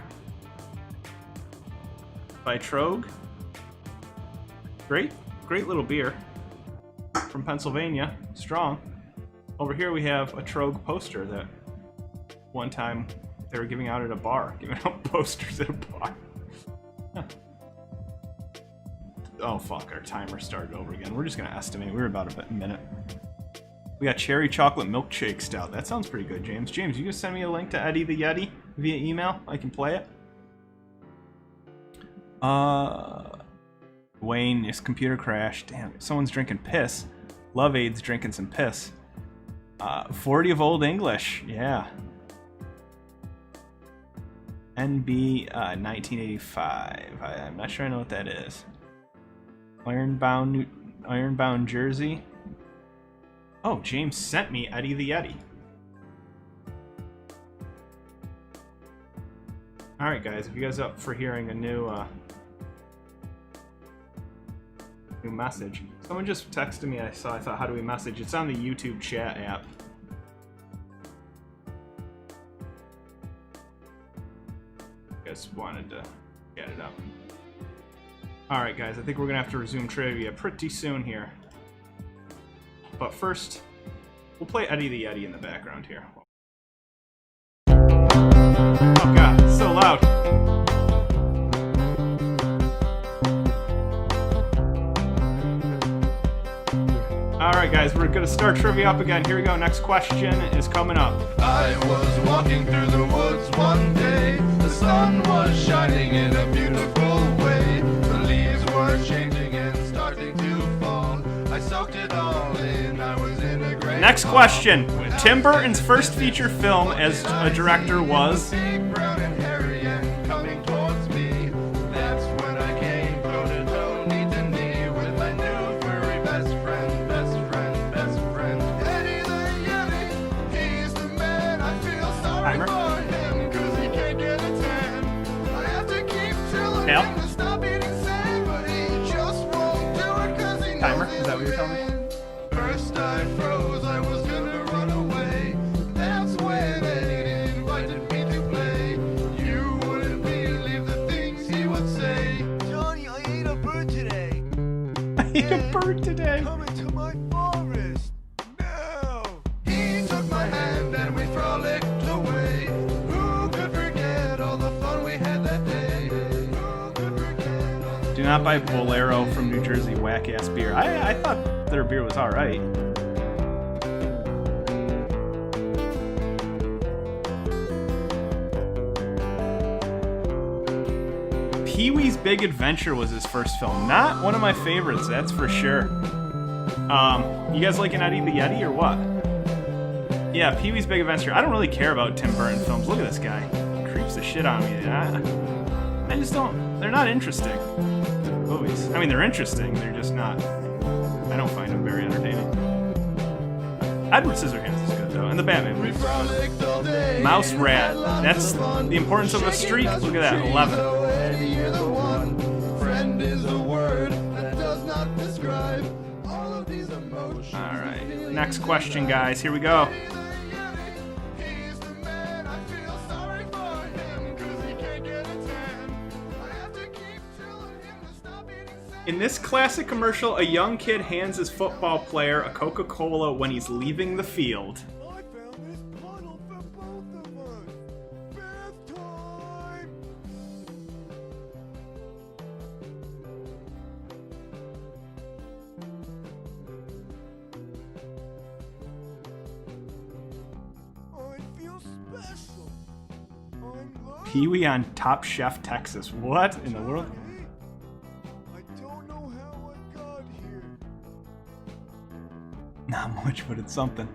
by Trogue. Great little beer from Pennsylvania, strong. Over here we have a Trogue poster that one time they were giving out at a bar, giving out posters at a bar. Huh. Oh fuck, our timer started over again. We're just gonna estimate, we were about a minute. We got cherry chocolate milkshake stout. That sounds pretty good, James. James, you can send me a link to Eddie the Yeti via email? I can play it. Wayne, his computer crashed. Damn, someone's drinking piss. Love Aid's drinking some piss. 40 of Old English, yeah. NB 1985. I'm not sure I know what that is. Ironbound jersey. Oh, James sent me Eddie the Yeti. Alright guys, if you guys are up for hearing a new message. Someone just texted me, I thought, how do we message? It's on the YouTube chat app. Just wanted to get it up. Alright guys, I think we're gonna have to resume trivia pretty soon here. But first, we'll play Eddie the Yeti in the background here. Oh god, it's so loud. Alright guys, we're gonna start trivia up again. Here we go, next question is coming up. I was walking through the woods one day. The sun was shining in a beautiful way. The leaves were changing and starting to fall. I soaked it all in, I was in a great Next question. Tim Burton's first feature film as a director was... big, brown and hairy and coming towards me. That's when I came toe to toe, knee to knee with my new furry best friend, best friend, best friend. Eddie the Yeti, he's the man. I feel sorry Timer. for him, cause he can't get a tan. I have to keep telling Al? him to stop eating sand, but he just won't do it cause he knows Timer, is he's that what you're telling me? a man. First I froze, I was gonna run away. That's when Eddie invited me to play. You wouldn't believe the things he would say. Johnny, I ate a bird today. I ate a bird today. Come into my forest. No. He took my hand and we frolicked away. Who could forget all the fun we had that day? Who could forget all the Do not buy Bolero from New Jersey whack-ass beer. I thought their beer was alright. Pee-wee's Big Adventure was his first film. Not one of my favorites, that's for sure. You guys liking Eddie the Yeti or what? Yeah, Pee-wee's Big Adventure. I don't really care about Tim Burton films. Look at this guy. He creeps the shit out of me. I just don't... They're not interesting. Movies. I mean, they're interesting. They're just not... I don't find them very entertaining. Edward Scissorhands is good, though. And the Batman movies. frolicked all day. Mouse Rat. That's the importance of a streak. Look at that, 11. Eddie, you're the one. Friend is a word that does not describe all of these emotions. Alright, next question, guys. Here we go. He's the man. I feel sorry for him, 'cause he can't get a tan. I have to keep telling him to stop eating sand. In this classic commercial, a young kid hands his football player a Coca-Cola when he's leaving the field. I found this puddle for both of us. Pee-wee on Top Chef Texas. What in the world? Not much, but it's something.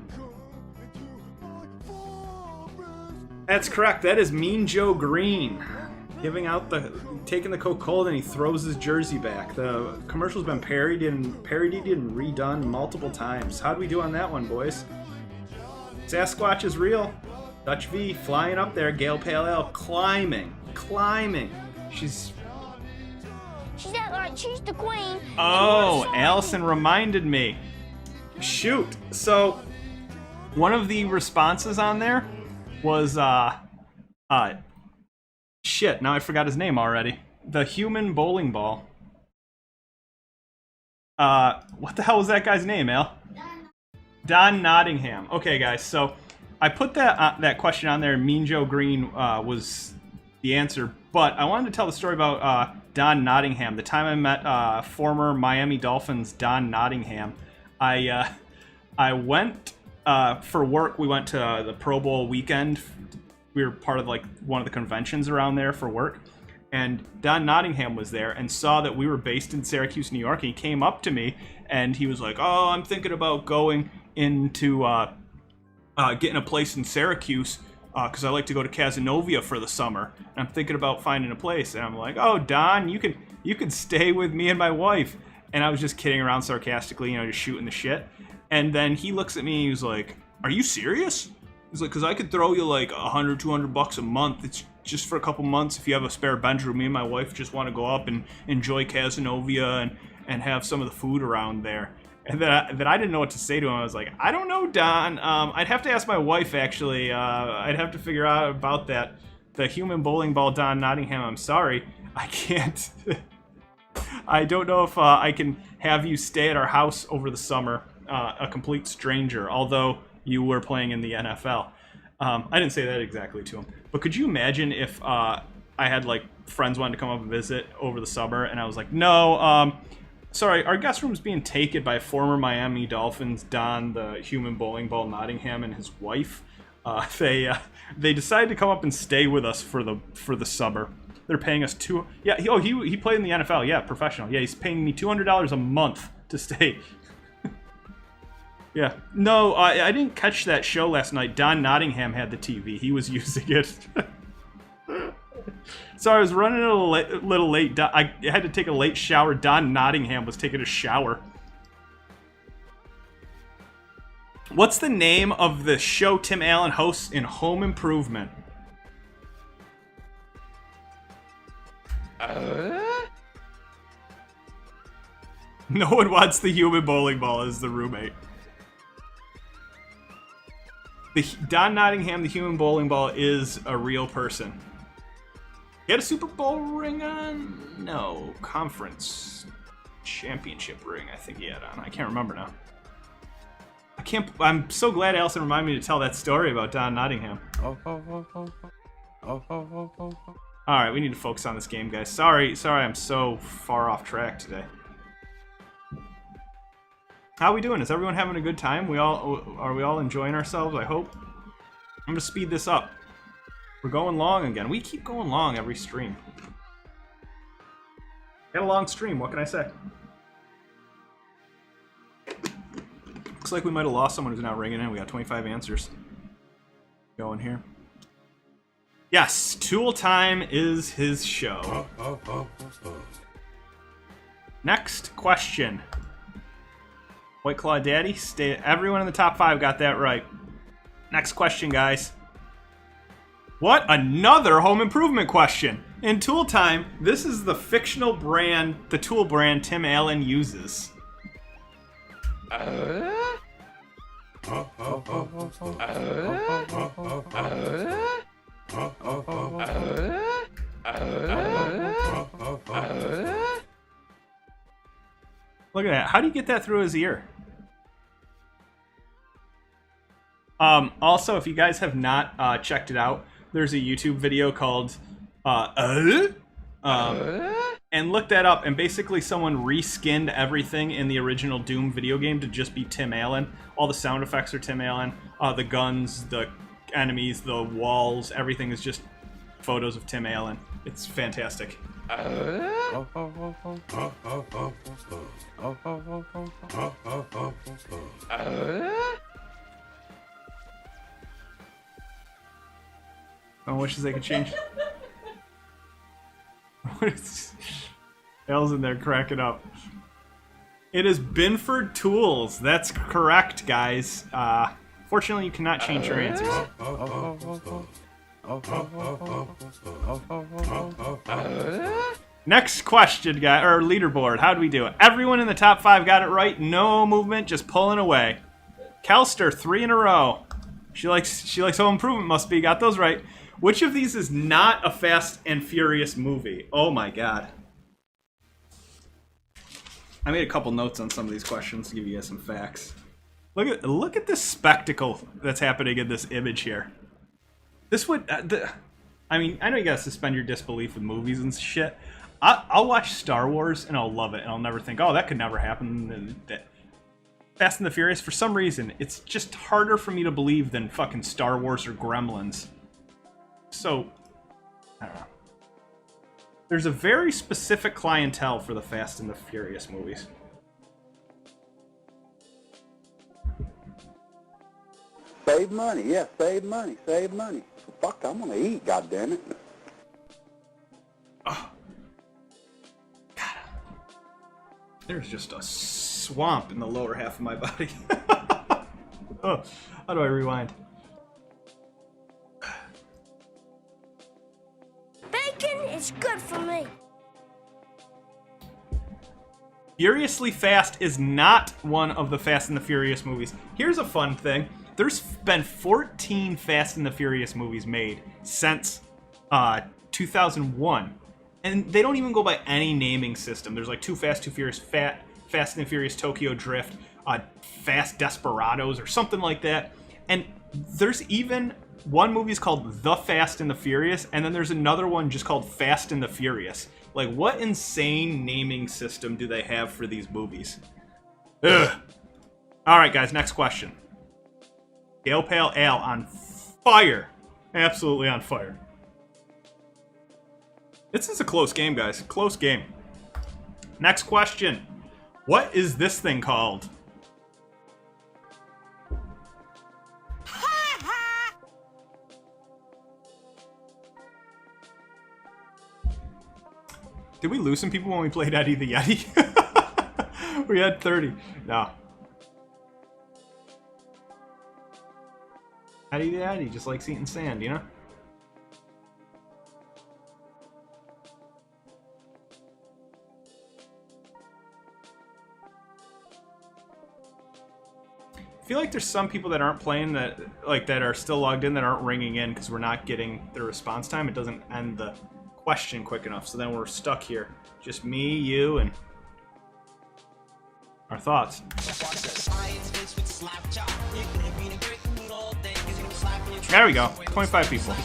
That's correct. That is Mean Joe Green. Taking the Coca-Cola and he throws his jersey back. The commercial's been parodied and redone multiple times. How'd we do on that one, boys? Sasquatch is real. Dutch V flying up there. Gail Pale Ale climbing. She's acting like she's the queen. Oh, Allison reminded me. Shoot. So, one of the responses on there was, shit, now I forgot his name already. The human bowling ball. What the hell was that guy's name, Al? Don Nottingham. Okay, guys, so I put that question on there. Mean Joe Green was the answer, but I wanted to tell the story about Don Nottingham. The time I met former Miami Dolphins Don Nottingham. I went for work. We went to the Pro Bowl weekend. We were part of like one of the conventions around there for work, and Don Nottingham was there and saw that we were based in Syracuse, New York. And he came up to me and he was like, "Oh, I'm thinking about going into getting a place in Syracuse because I like to go to Casanova for the summer. And I'm thinking about finding a place." And I'm like, "Oh, Don, you can stay with me and my wife." And I was just kidding around sarcastically, just shooting the shit. And then he looks at me and he was like, "Are you serious?" He's like, "Because I could throw you like $100, $200 a month. It's just for a couple months if you have a spare bedroom. Me and my wife just want to go up and enjoy Casanova and have some of the food around there." And then I didn't know what to say to him. I was like, "I don't know, Don. I'd have to ask my wife, actually. I'd have to figure out about that. The human bowling ball, Don Nottingham, I'm sorry. I can't. I don't know if I can have you stay at our house over the summer, a complete stranger, although you were playing in the NFL. I didn't say that exactly to him. But could you imagine if I had like friends wanted to come up and visit over the summer and I was like, "No, sorry, our guest room's being taken by former Miami Dolphins Don the Human Bowling Ball Nottingham and his wife. They decided to come up and stay with us for the summer. They're paying us he played in the NFL, yeah, professional. Yeah, he's paying me $200 a month to stay." Yeah. No, I didn't catch that show last night. Don Nottingham had the TV. He was using it. Sorry, I was running a little late. I had to take a late shower. Don Nottingham was taking a shower. What's the name of the show Tim Allen hosts in Home Improvement? No one wants the human bowling ball as the roommate. Don Nottingham, the human bowling ball, is a real person. He had a Super Bowl ring on? No, conference championship ring I think he had on. I can't remember now. I'm so glad Allison reminded me to tell that story about Don Nottingham. Alright, we need to focus on this game, guys. Sorry I'm so far off track today. How are we doing? Is everyone having a good time? Are we all enjoying ourselves, I hope? I'm gonna speed this up. We're going long again. We keep going long every stream. Got a long stream, what can I say? Looks like we might have lost someone who's not ringing in. We got 25 answers going here. Yes, Tool Time is his show. Next question. White Claw Daddy, everyone in the top 5 got that right. Next question, guys. What? Another home improvement question. In Tool Time, this is the fictional brand, the tool brand Tim Allen uses. Look at that. How do you get that through his ear? Also, if you guys have not checked it out, there's a YouTube video called and look that up, and basically someone reskinned everything in the original Doom video game to just be Tim Allen. All the sound effects are Tim Allen. The guns, enemies, the walls, everything is just photos of Tim Allen. It's fantastic. I wishes they could change. Al's in there cracking up. It is Binford Tools. That's correct, guys. Fortunately, you cannot change your answers. Next question, guy, or leaderboard. How do we do it? Everyone in the top 5 got it right. No movement, just pulling away. Kelster, 3 in a row. She likes home improvement. Must be got those right. Which of these is not a Fast and Furious movie? Oh my god. I made a couple notes on some of these questions to give you guys some facts. Look at this spectacle that's happening in this image here. This would, I mean, I know you gotta suspend your disbelief with movies and shit. I'll watch Star Wars and I'll love it, and I'll never think, oh, that could never happen. Fast and the Furious, for some reason, it's just harder for me to believe than fucking Star Wars or Gremlins. So, I don't know. There's a very specific clientele for the Fast and the Furious movies. Save money, yeah, save money, save money. Fuck, I'm gonna eat, goddammit. Oh. God. There's just a swamp in the lower half of my body. Oh, how do I rewind? Bacon is good for me. Furiously Fast is not one of the Fast and the Furious movies. Here's a fun thing. There's been 14 Fast and the Furious movies made since 2001. And they don't even go by any naming system. There's like 2 Fast, 2 Furious, Fast and the Furious Tokyo Drift, Fast Desperados, or something like that. And there's even one movie's called The Fast and the Furious, and then there's another one just called Fast and the Furious. Like, what insane naming system do they have for these movies? Ugh. Alright, guys, next question. Gale Pale Ale on fire. Absolutely on fire. This is a close game, guys. Close game. Next question. What is this thing called? Did we lose some people when we played Eddie the Yeti? We had 30. No. Eddie the Yeti just likes eating sand, you know? I feel like there's some people that aren't playing that are still logged in that aren't ringing in because we're not getting their response time. It doesn't end the question quick enough, so then we're stuck here. Just me, you, and our thoughts. There we go. 25 people.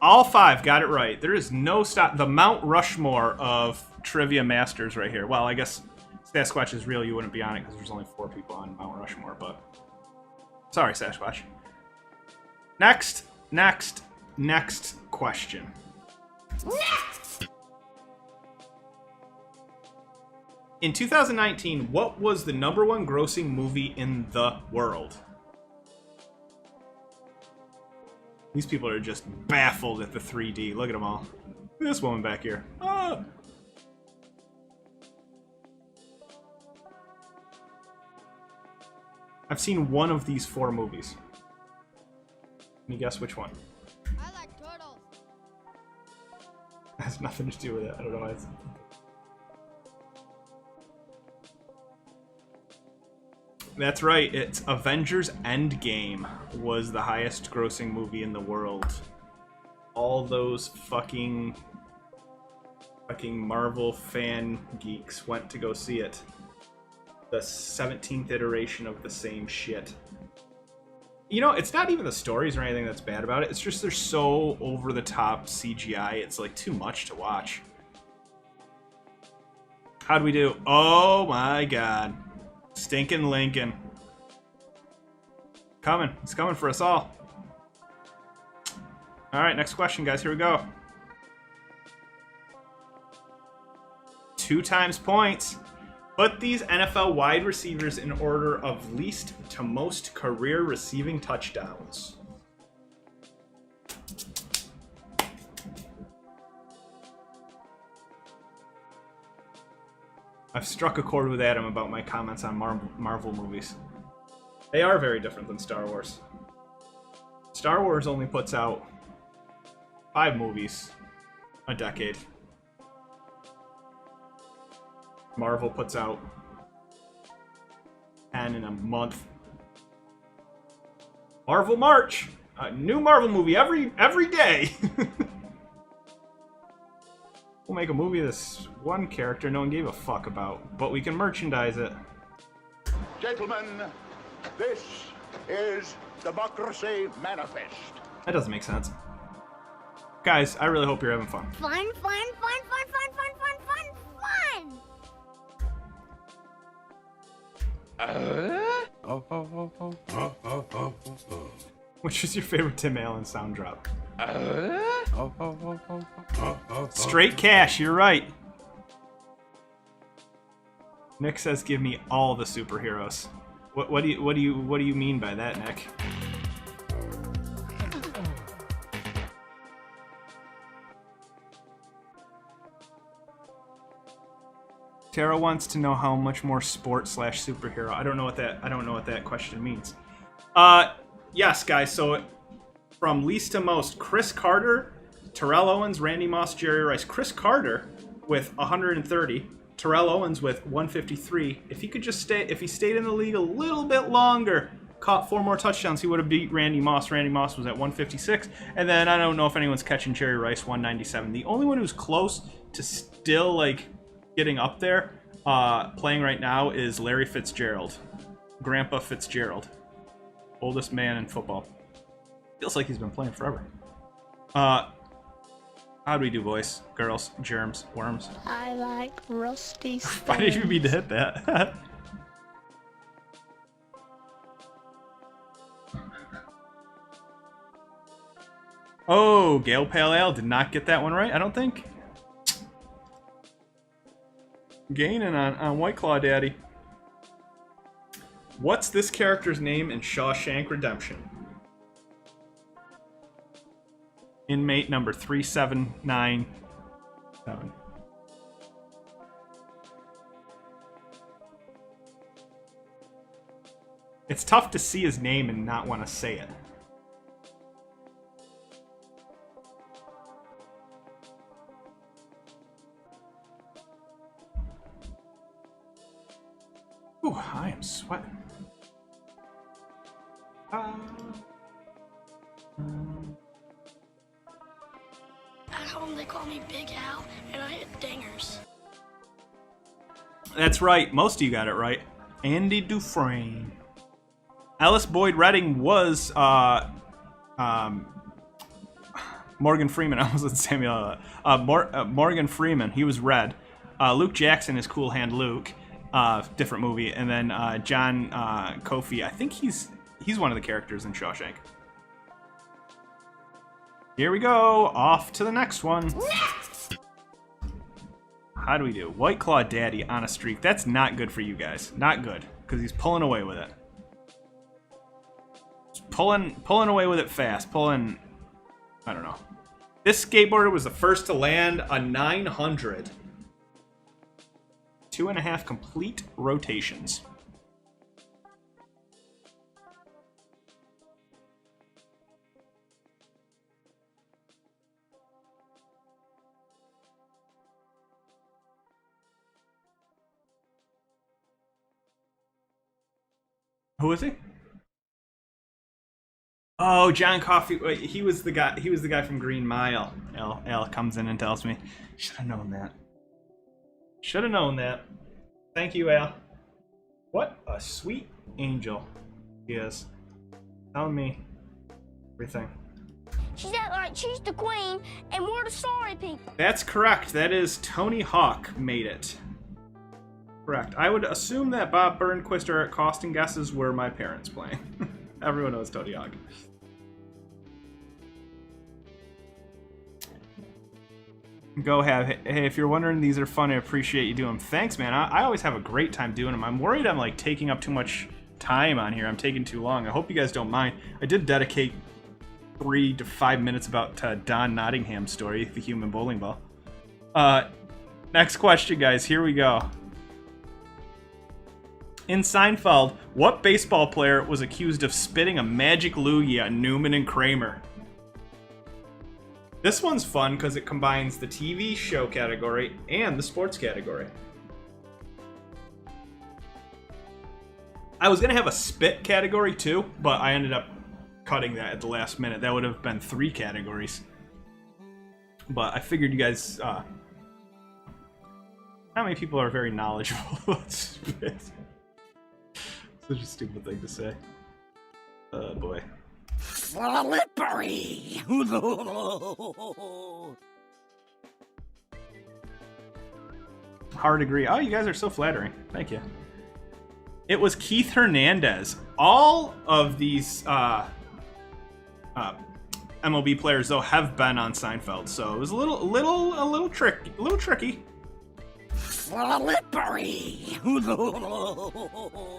All 5 got it right. There is no stop. The Mount Rushmore of Trivia Masters right here. Well, I guess Sasquatch is real. You wouldn't be on it because there's only 4 people on Mount Rushmore, but sorry, Sasquatch. Next question. Next! In 2019, what was the #1 grossing movie in the world? These people are just baffled at the 3D. Look at them all. Look at this woman back here. Ah! I've seen one of these 4 movies. Can you guess which one? I like turtles. It has nothing to do with it. I don't know why it's... That's right, it's Avengers Endgame was the highest grossing movie in the world. All those fucking Marvel fan geeks went to go see it. The 17th iteration of the same shit. You know, it's not even the stories or anything that's bad about it. It's just they're so over-the-top CGI, it's like too much to watch. How'd we do? Oh my god. Stinkin' Lincoln. Coming. It's coming for us all. All right, next question, guys. Here we go. 2 times points. Put these NFL wide receivers in order of least to most career receiving touchdowns. I've struck a chord with Adam about my comments on Marvel movies. They are very different than Star Wars. Star Wars only puts out 5 movies a decade. Marvel puts out 10 in a month. Marvel March! A new Marvel movie every day! We'll make a movie of this one character no one gave a fuck about, but we can merchandise it. Gentlemen, this is Democracy Manifest. That doesn't make sense. Guys, I really hope you're having fun. Fun, fun, fun, fun, fun, fun, fun, fun, fun! Which is your favorite Tim Allen sound drop? Straight cash, you're right. Nick says give me all the superheroes. What do you mean by that, Nick? Tara wants to know how much more sport/superhero. I don't know what that question means. Yes, guys. So from least to most, Chris Carter, Terrell Owens, Randy Moss, Jerry Rice. Chris Carter with 130, Terrell Owens with 153. If he stayed in the league a little bit longer, caught 4 more touchdowns, he would have beat Randy Moss. Randy Moss was at 156, and then I don't know if anyone's catching Jerry Rice, 197. The only one who's close to still like getting up there, playing right now, is Larry Fitzgerald, Grandpa Fitzgerald, oldest man in football. Feels like he's been playing forever. How'd we do, boys, girls, germs, worms? I like rusty stones. Why did you mean to hit that? Oh, Gale Pale Ale did not get that one right, I don't think. Gaining on White Claw Daddy. What's this character's name in Shawshank Redemption? Inmate number 3797. It's tough to see his name and not want to say it. Ooh, I am sweating. At home, they call me Big Al, and I hit dingers. That's right. Most of you got it right. Andy Dufresne. Alice Boyd Redding was Morgan Freeman. I was with Samuel. Morgan Freeman. He was Red. Luke Jackson is Cool Hand Luke. Different movie. And then John Kofi. I think he's one of the characters in Shawshank. Here we go. Off to the next one. How do we do? White Claw Daddy on a streak. That's not good for you guys. Not good. Because he's pulling away with it. Pulling away with it fast. I don't know. This skateboarder was the first to land a 900. 2.5 complete rotations. Who is he? Oh, John Coffey. Wait, he was the guy. He was the guy from Green Mile. Al comes in and tells me. Should have known that. Should have known that. Thank you, Al. What a sweet angel he is. Telling me everything. She's act like she's the queen, and we're the sorry people. That's correct. That is Tony Hawk made it. Correct. I would assume that Bob Burnquist or Eric Costin guesses were my parents playing. Everyone knows Tony Hawk. Go have. Hey, if you're wondering, these are fun. I appreciate you doing them. Thanks, man. I always have a great time doing them. I'm worried I'm like taking up too much time on here. I'm taking too long. I hope you guys don't mind. I did dedicate 3 to 5 minutes about Don Nottingham's story, the human bowling ball. Next question, guys. Here we go. In Seinfeld, what baseball player was accused of spitting a magic loogie on Newman and Kramer? This one's fun because it combines the TV show category and the sports category. I was going to have a spit category too, but I ended up cutting that at the last minute. That would have been 3 categories. But I figured you guys... how many people are very knowledgeable about spit? Such a stupid thing to say. Oh boy. Slippery. Hard agree. Oh, you guys are so flattering. Thank you. It was Keith Hernandez. All of these MLB players, though, have been on Seinfeld, so it was a little tricky. Slippery.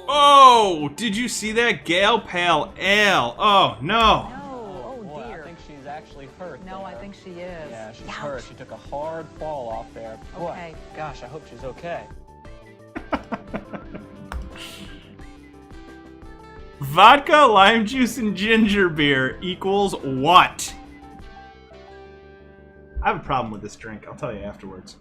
Oh, did you see that? Gal Pal Al. Oh, no. Oh, Boy, dear. I think she's actually hurt. No, I there. think she is. Yeah, she's hurt. She took a hard fall off there. Boy, Okay. gosh, I hope she's okay. Vodka, lime juice, and ginger beer equals what? I have a problem with this drink. I'll tell you afterwards.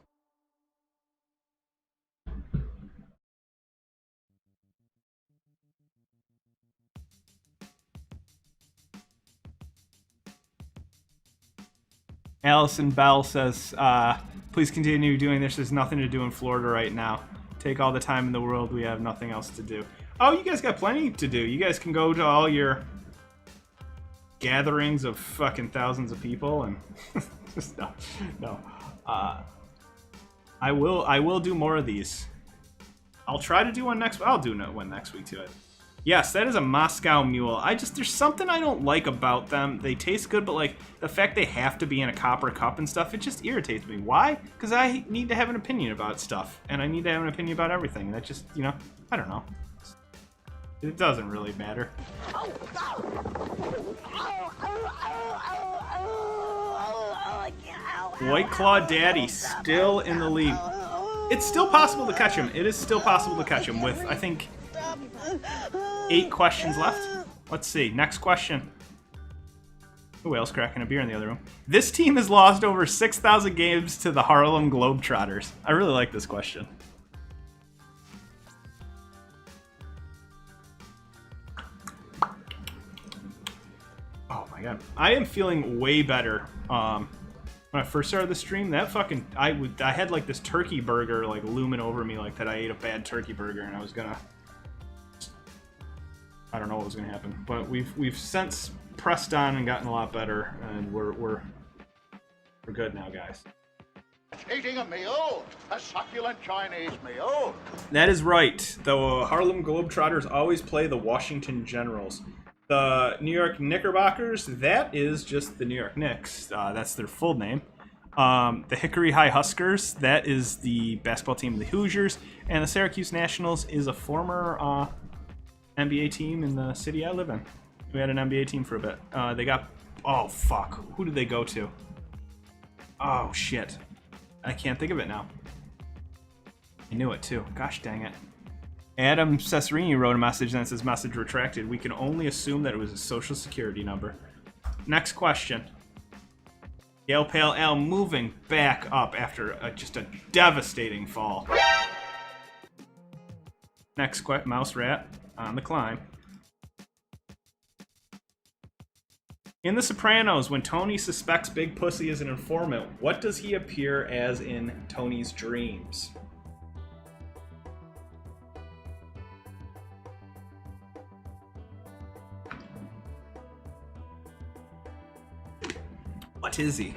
Allison Bell says, please continue doing this. There's nothing to do in Florida right now. Take all the time in the world. We have nothing else to do. Oh, you guys got plenty to do. You guys can go to all your gatherings of fucking thousands of people and just no. I will do more of these. I'll try to do one next. I'll do one next week too. Yes, that is a Moscow Mule. There's something I don't like about them. They taste good, but like the fact they have to be in a copper cup and stuff, it just irritates me. Why? Because I need to have an opinion about stuff, and I need to have an opinion about everything. That just, I don't know. It doesn't really matter. White Claw Daddy still in the lead. It's still possible to catch him. It is still possible to catch him with, I think, 8 questions left. Let's see. Next question. Who else cracking a beer in the other room? This team has lost over 6,000 games to the Harlem Globetrotters. I really like this question. Oh my god. I am feeling way better. When I first started the stream, that fucking... I had like this turkey burger like looming over me like that I ate a bad turkey burger and I was gonna... I don't know what was gonna happen. But we've since pressed on and gotten a lot better, and we're good now, guys. Eating a meal, a succulent Chinese meal. That is right. The Harlem Globetrotters always play the Washington Generals. The New York Knickerbockers, that is just the New York Knicks. That's their full name. The Hickory High Huskers, that is the basketball team of the Hoosiers. And the Syracuse Nationals is a former NBA team in the city I live in. We had an NBA team for a bit. They got... Oh, fuck. Who did they go to? Oh, shit. I can't think of it now. I knew it, too. Gosh dang it. Adam Cesarini wrote a message and it says, message retracted. We can only assume that it was a social security number. Next question. Gal Pale Al moving back up after just a devastating fall. Next question. Mouse Rat on the climb. In The Sopranos, when Tony suspects Big Pussy is an informant, what does he appear as in Tony's dreams? What is he?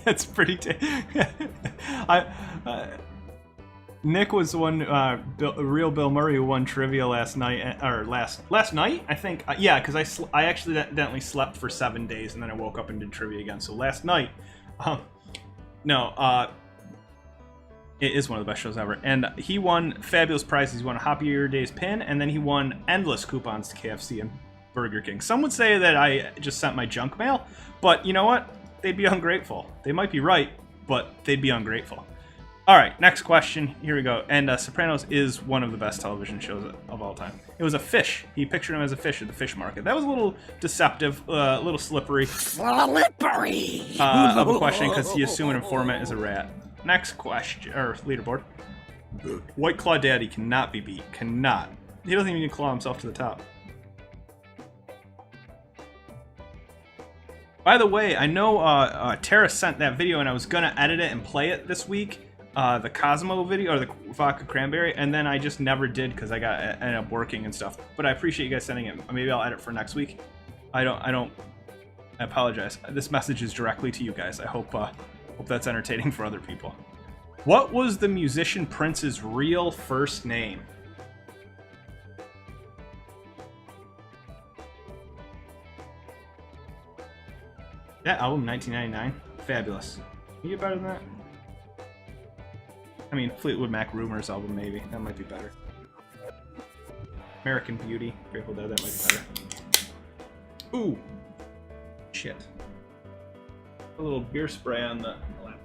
That's pretty. Nick was the one, real Bill Murray, who won trivia last night, or last night, I think. Yeah, because I actually accidentally slept for 7 days, and then I woke up and did trivia again. So last night, it is one of the best shows ever. And he won fabulous prizes. He won a Happy Your Days pin, and then he won endless coupons to KFC and Burger King. Some would say that I just sent my junk mail, but you know what? They'd be ungrateful. They might be right, but they'd be ungrateful. All right, next question. Here we go. And Sopranos is one of the best television shows of all time. It was a fish. He pictured him as a fish at the fish market. That was a little deceptive, a little slippery. Slippery! Of a question, because he assumed an informant is a rat. Next question, or leaderboard. White Claw Daddy cannot be beat. Cannot. He doesn't even need to claw himself to the top. By the way, I know Tara sent that video, and I was going to edit it and play it this week. The Cosmo video, or the vodka cranberry, and then I just never did because I ended up working and stuff. But I appreciate you guys sending it. Maybe I'll edit for next week. I apologize. This message is directly to you guys. I hope that's entertaining for other people. What was the musician Prince's real first name? That album, 1999, fabulous. Can you get better than that? I mean, Fleetwood Mac Rumors album, maybe. That might be better. American Beauty, Grateful Dead, that might be better. Ooh! Shit. A little beer spray on the lap.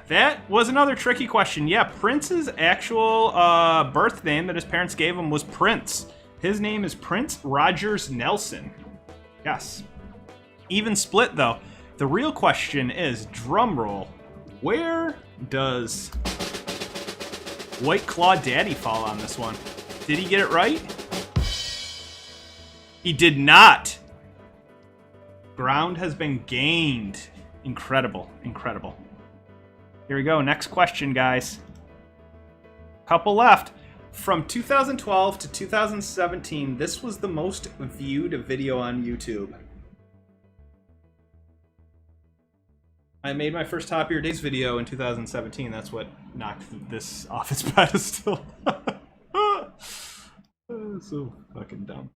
That was another tricky question. Yeah, Prince's actual birth name that his parents gave him was Prince. His name is Prince Rogers Nelson. Yes. Even split, though. The real question is, drumroll, where does White Claw Daddy fall on this one? Did he get it right? He did not. Ground has been gained. Incredible. Incredible. Here we go. Next question, guys. Couple left. From 2012 to 2017, this was the most viewed video on YouTube. I made my first Top of Your Days video in 2017. That's what knocked this off its pedestal. So fucking dumb.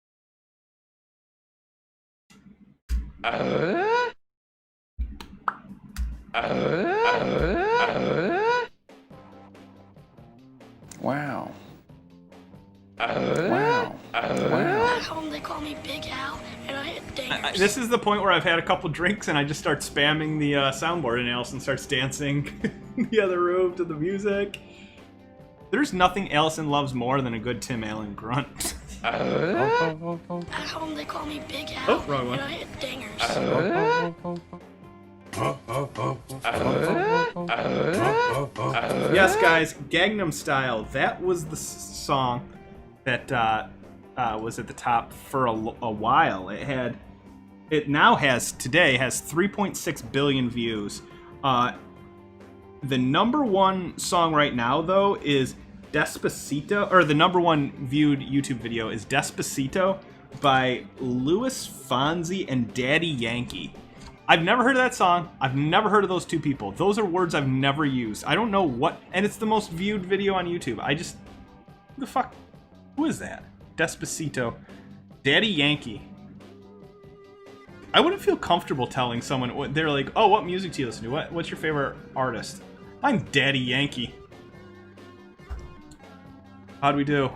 Wow. Wow. At home they call me Big Al, and I hit dingers. This is the point where I've had a couple drinks and I just start spamming the soundboard, and Allison starts dancing in the other room to the music. There's nothing Allison loves more than a good Tim Allen grunt. At home they call me Big Al, Oh, wrong one. and I hit dingers. Yes, guys, Gangnam Style. That was the song that was at the top for a while. It now has 3.6 billion views. The number one song right now, though, is Despacito, or the number one viewed YouTube video is Despacito by Louis Fonsi and Daddy Yankee. I've never heard of that song. I've never heard of those two people. Those are words I've never used. I don't know what, and it's the most viewed video on YouTube. Who the fuck? Who is that? Despacito. Daddy Yankee. I wouldn't feel comfortable telling someone, they're like, oh, what music do you listen to? What's your favorite artist? I'm Daddy Yankee. How'd we do?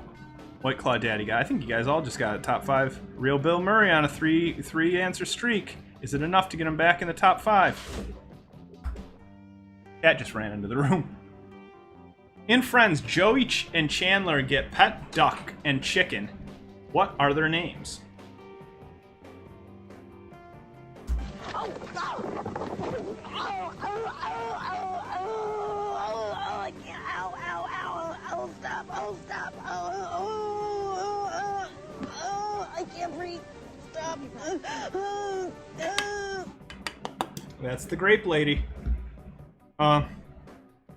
White Claw Daddy guy. I think you guys all just got a top 5. Real Bill Murray on a three answer streak. Is it enough to get him back in the top 5? Cat just ran into the room. In Friends, Joey and Chandler get pet duck and chicken. What are their names? Oh, I can't. Ow, stop. I can't breathe. Stop. That's the grape lady. In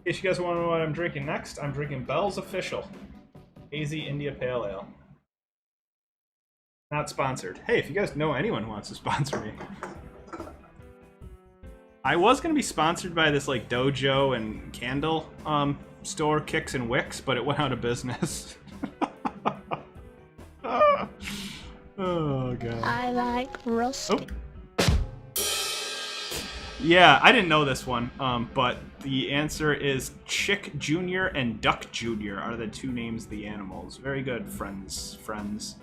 case you guys want to know what I'm drinking next, I'm drinking Bell's Official. AZ India Pale Ale. Not sponsored. Hey, if you guys know anyone who wants to sponsor me. I was going to be sponsored by this like dojo and candle store, Kicks and Wicks, but it went out of business. Oh, God. I like rusty. Oh. Yeah, I didn't know this one, but the answer is Chick Jr. and Duck Jr. are the two names of the animals. Very good, friends.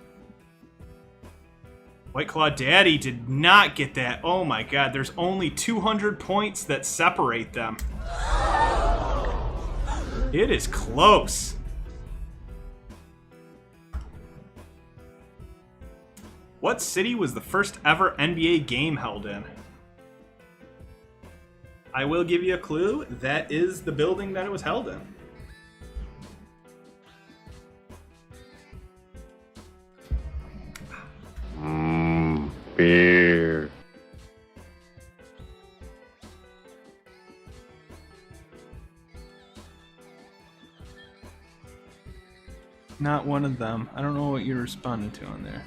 White Claw Daddy did not get that. Oh my God, there's only 200 points that separate them. It is close. What city was the first ever NBA game held in? I will give you a clue. That is the building that it was held in. Beer. Not one of them. I don't know what you're responding to on there.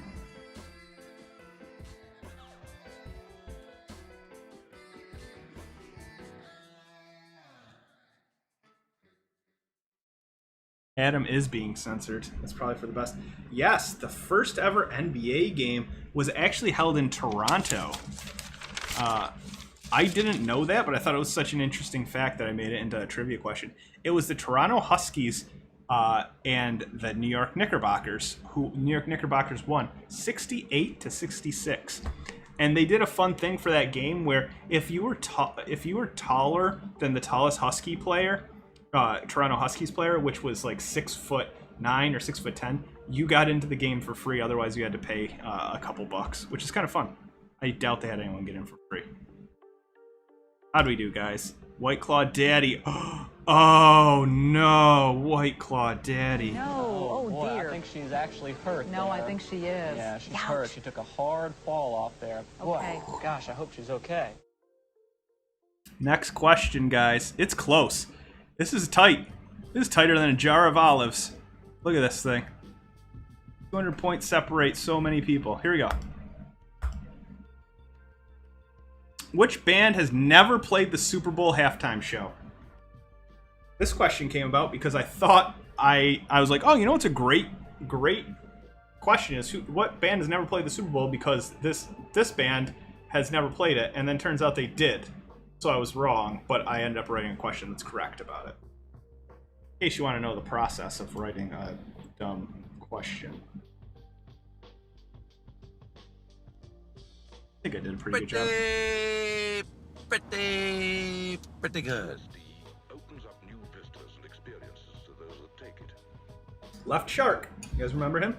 Adam is being censored. That's probably for the best. Yes, the first ever NBA game was actually held in Toronto. I didn't know that, but I thought it was such an interesting fact that I made it into a trivia question. It was the Toronto Huskies and the New York Knickerbockers, who New York Knickerbockers won 68-66. And they did a fun thing for that game where if you were taller than the tallest Husky player, Toronto Huskies player, which was like 6'9" or 6'10", you got into the game for free. Otherwise, you had to pay a couple bucks, which is kind of fun. I doubt they had anyone get in for free. How do we do, guys? White Claw Daddy. Oh no, White Claw Daddy. No, oh boy, dear. I think she's actually hurt. No, I there. think she is. Yeah, she's Ouch. hurt. She took a hard fall off there. Okay. Boy, gosh, I hope she's okay. Next question, guys. It's close. This is tight. This is tighter than a jar of olives. Look at this thing. 200 points separate so many people. Here we go. Which band has never played the Super Bowl halftime show? This question came about because I thought I was like, oh, you know what's a great question is what band has never played the Super Bowl, because this band has never played it, and then turns out they did. So I was wrong, but I ended up writing a question that's correct about it. In case you want to know the process of writing a dumb question. I think I did a pretty good job. Pretty good. Opens up new vistas and experiences to those that take it. Left Shark. You guys remember him?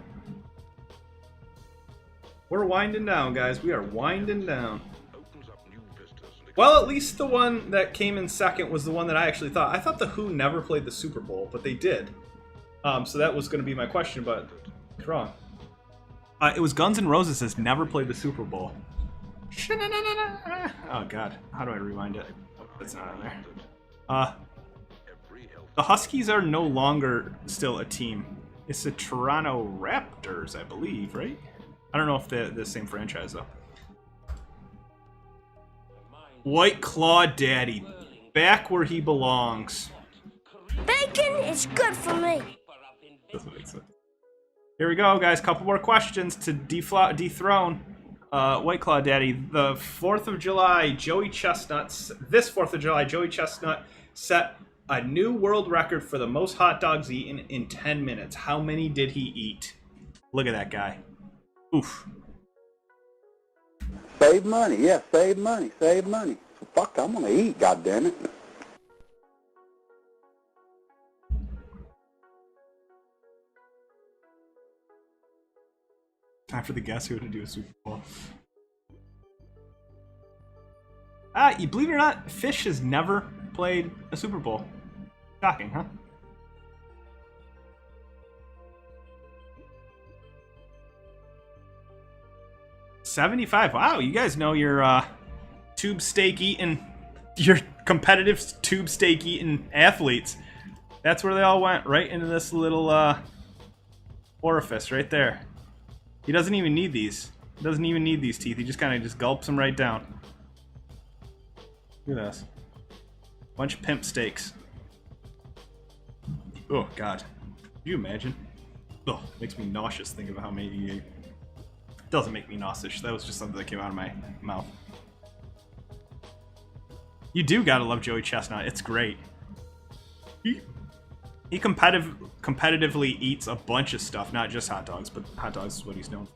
We're winding down, guys. We are winding down. Opens up new vistas and Well, at least the one that came in second was the one that I actually thought. I thought the Who never played the Super Bowl, but they did. So that was going to be my question, but it's wrong. It was Guns N' Roses has never played the Super Bowl. Oh, God. How do I rewind it? Oh, that's not on there. The Huskies are no longer still a team. It's the Toronto Raptors, I believe, right? I don't know if they're the same franchise, though. White Claw Daddy. Back where he belongs. Bacon is good for me. Doesn't make sense. Here we go, guys. Couple more questions to dethrone White Claw Daddy. The 4th of July, Joey Chestnut set a new world record for the most hot dogs eaten in 10 minutes. How many did he eat? Look at that guy. Oof. Save money, yeah, save money. Fuck, I'm gonna eat, goddammit. Time for the guess who to do a Super Bowl. You believe it or not, Fish has never played a Super Bowl. Shocking, huh? $75. Wow, you guys know your tube steak eating, your competitive tube steak eating athletes. That's where they all went, right into this little orifice right there. He doesn't even need these. He doesn't even need these teeth. He just kind of just gulps them right down. Look at this. Bunch of pimp steaks. Oh, God. Can you imagine? Oh, makes me nauseous thinking about how many he ate. Doesn't make me nauseous. That was just something that came out of my mouth. You do gotta love Joey Chestnut. It's great. He competitively eats a bunch of stuff, not just hot dogs, but hot dogs is what he's known for.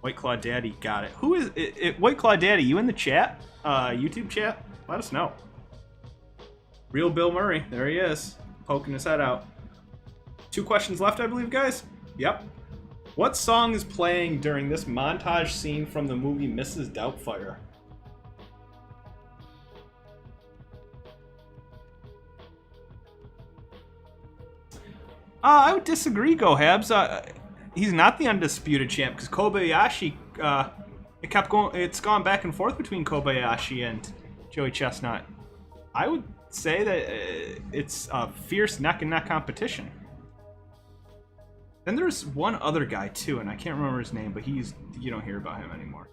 White Claw Daddy, got it. Who is it? White Claw Daddy, you in the chat? YouTube chat? Let us know. Real Bill Murray, there he is, poking his head out. 2 questions left, I believe, guys? Yep. What song is playing during this montage scene from the movie Mrs. Doubtfire? I would disagree, Go Habs. He's not the undisputed champ because Kobayashi. It's gone back and forth between Kobayashi and Joey Chestnut. I would say that it's a fierce neck-and-neck competition. Then there's one other guy too, and I can't remember his name, but you don't hear about him anymore.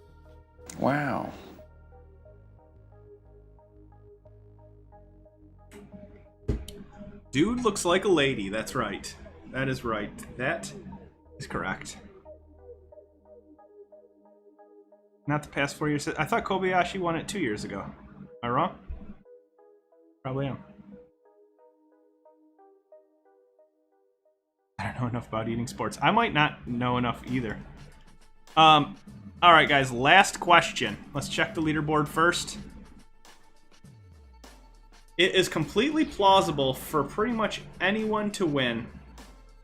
Wow. Dude looks like a lady. That's right. That is right. That is correct. Not the past 4 years. I thought Kobayashi won it 2 years ago. Am I wrong? Probably am. I don't know enough about eating sports. I might not know enough either. Alright guys, last question. Let's check the leaderboard first. It is completely plausible for pretty much anyone to win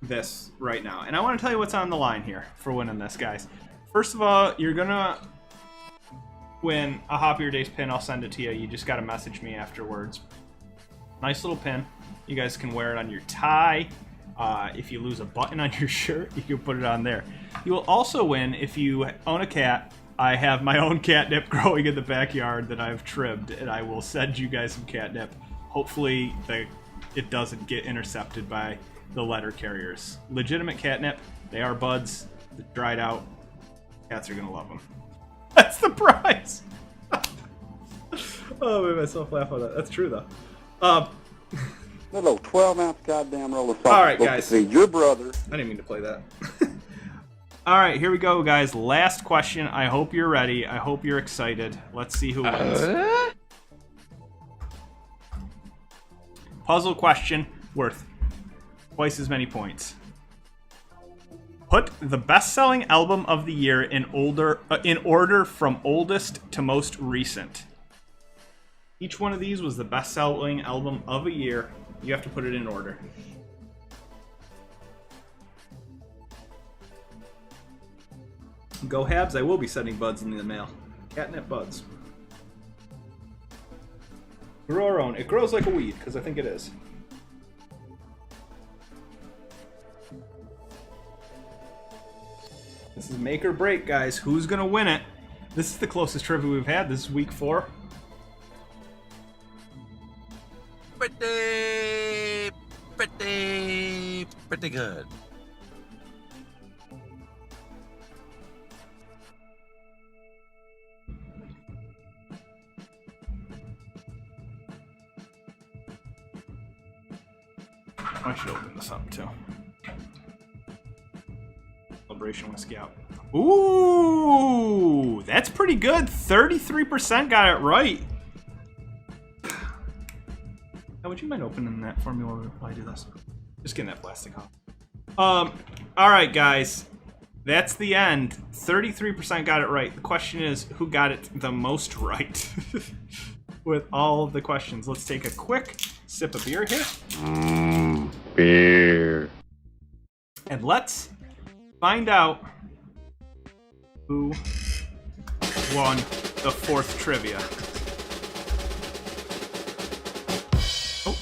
this right now. And I want to tell you what's on the line here for winning this, guys. First of all, you're gonna win a Hop Your Days pin. I'll send it to you. You just gotta message me afterwards. Nice little pin. You guys can wear it on your tie. If you lose a button on your shirt, you can put it on there. You will also win if you own a cat. I have my own catnip growing in the backyard that I've trimmed, and I will send you guys some catnip. Hopefully it doesn't get intercepted by the letter carriers. Legitimate catnip. They are buds. They're dried out. Cats are going to love them. That's the prize! Oh, I made myself laugh on that. That's true, though. Little 12-ounce goddamn roll of salt. All right, guys. Feed your brother. I didn't mean to play that. All right, here we go, guys. Last question. I hope you're ready. I hope you're excited. Let's see who wins. Puzzle question worth twice as many points. Put the best-selling album of the year in order from oldest to most recent. Each one of these was the best-selling album of a year. You have to put it in order. Go Habs, I will be sending buds in the mail. Catnip buds. Grow our own. It grows like a weed, because I think it is. This is make or break, guys. Who's going to win it? This is the closest trivia we've had. This is week 4. Pretty good. I should open this up too. Celebration Whiskey out. Ooh, that's pretty good. 33% got it right. Now, would you mind opening that for me while I do this? Just getting that plastic off. All right, guys. That's the end. 33% got it right. The question is, who got it the most right? With all of the questions. Let's take a quick sip of beer here. Beer. And let's find out who won the 4th trivia. Oh.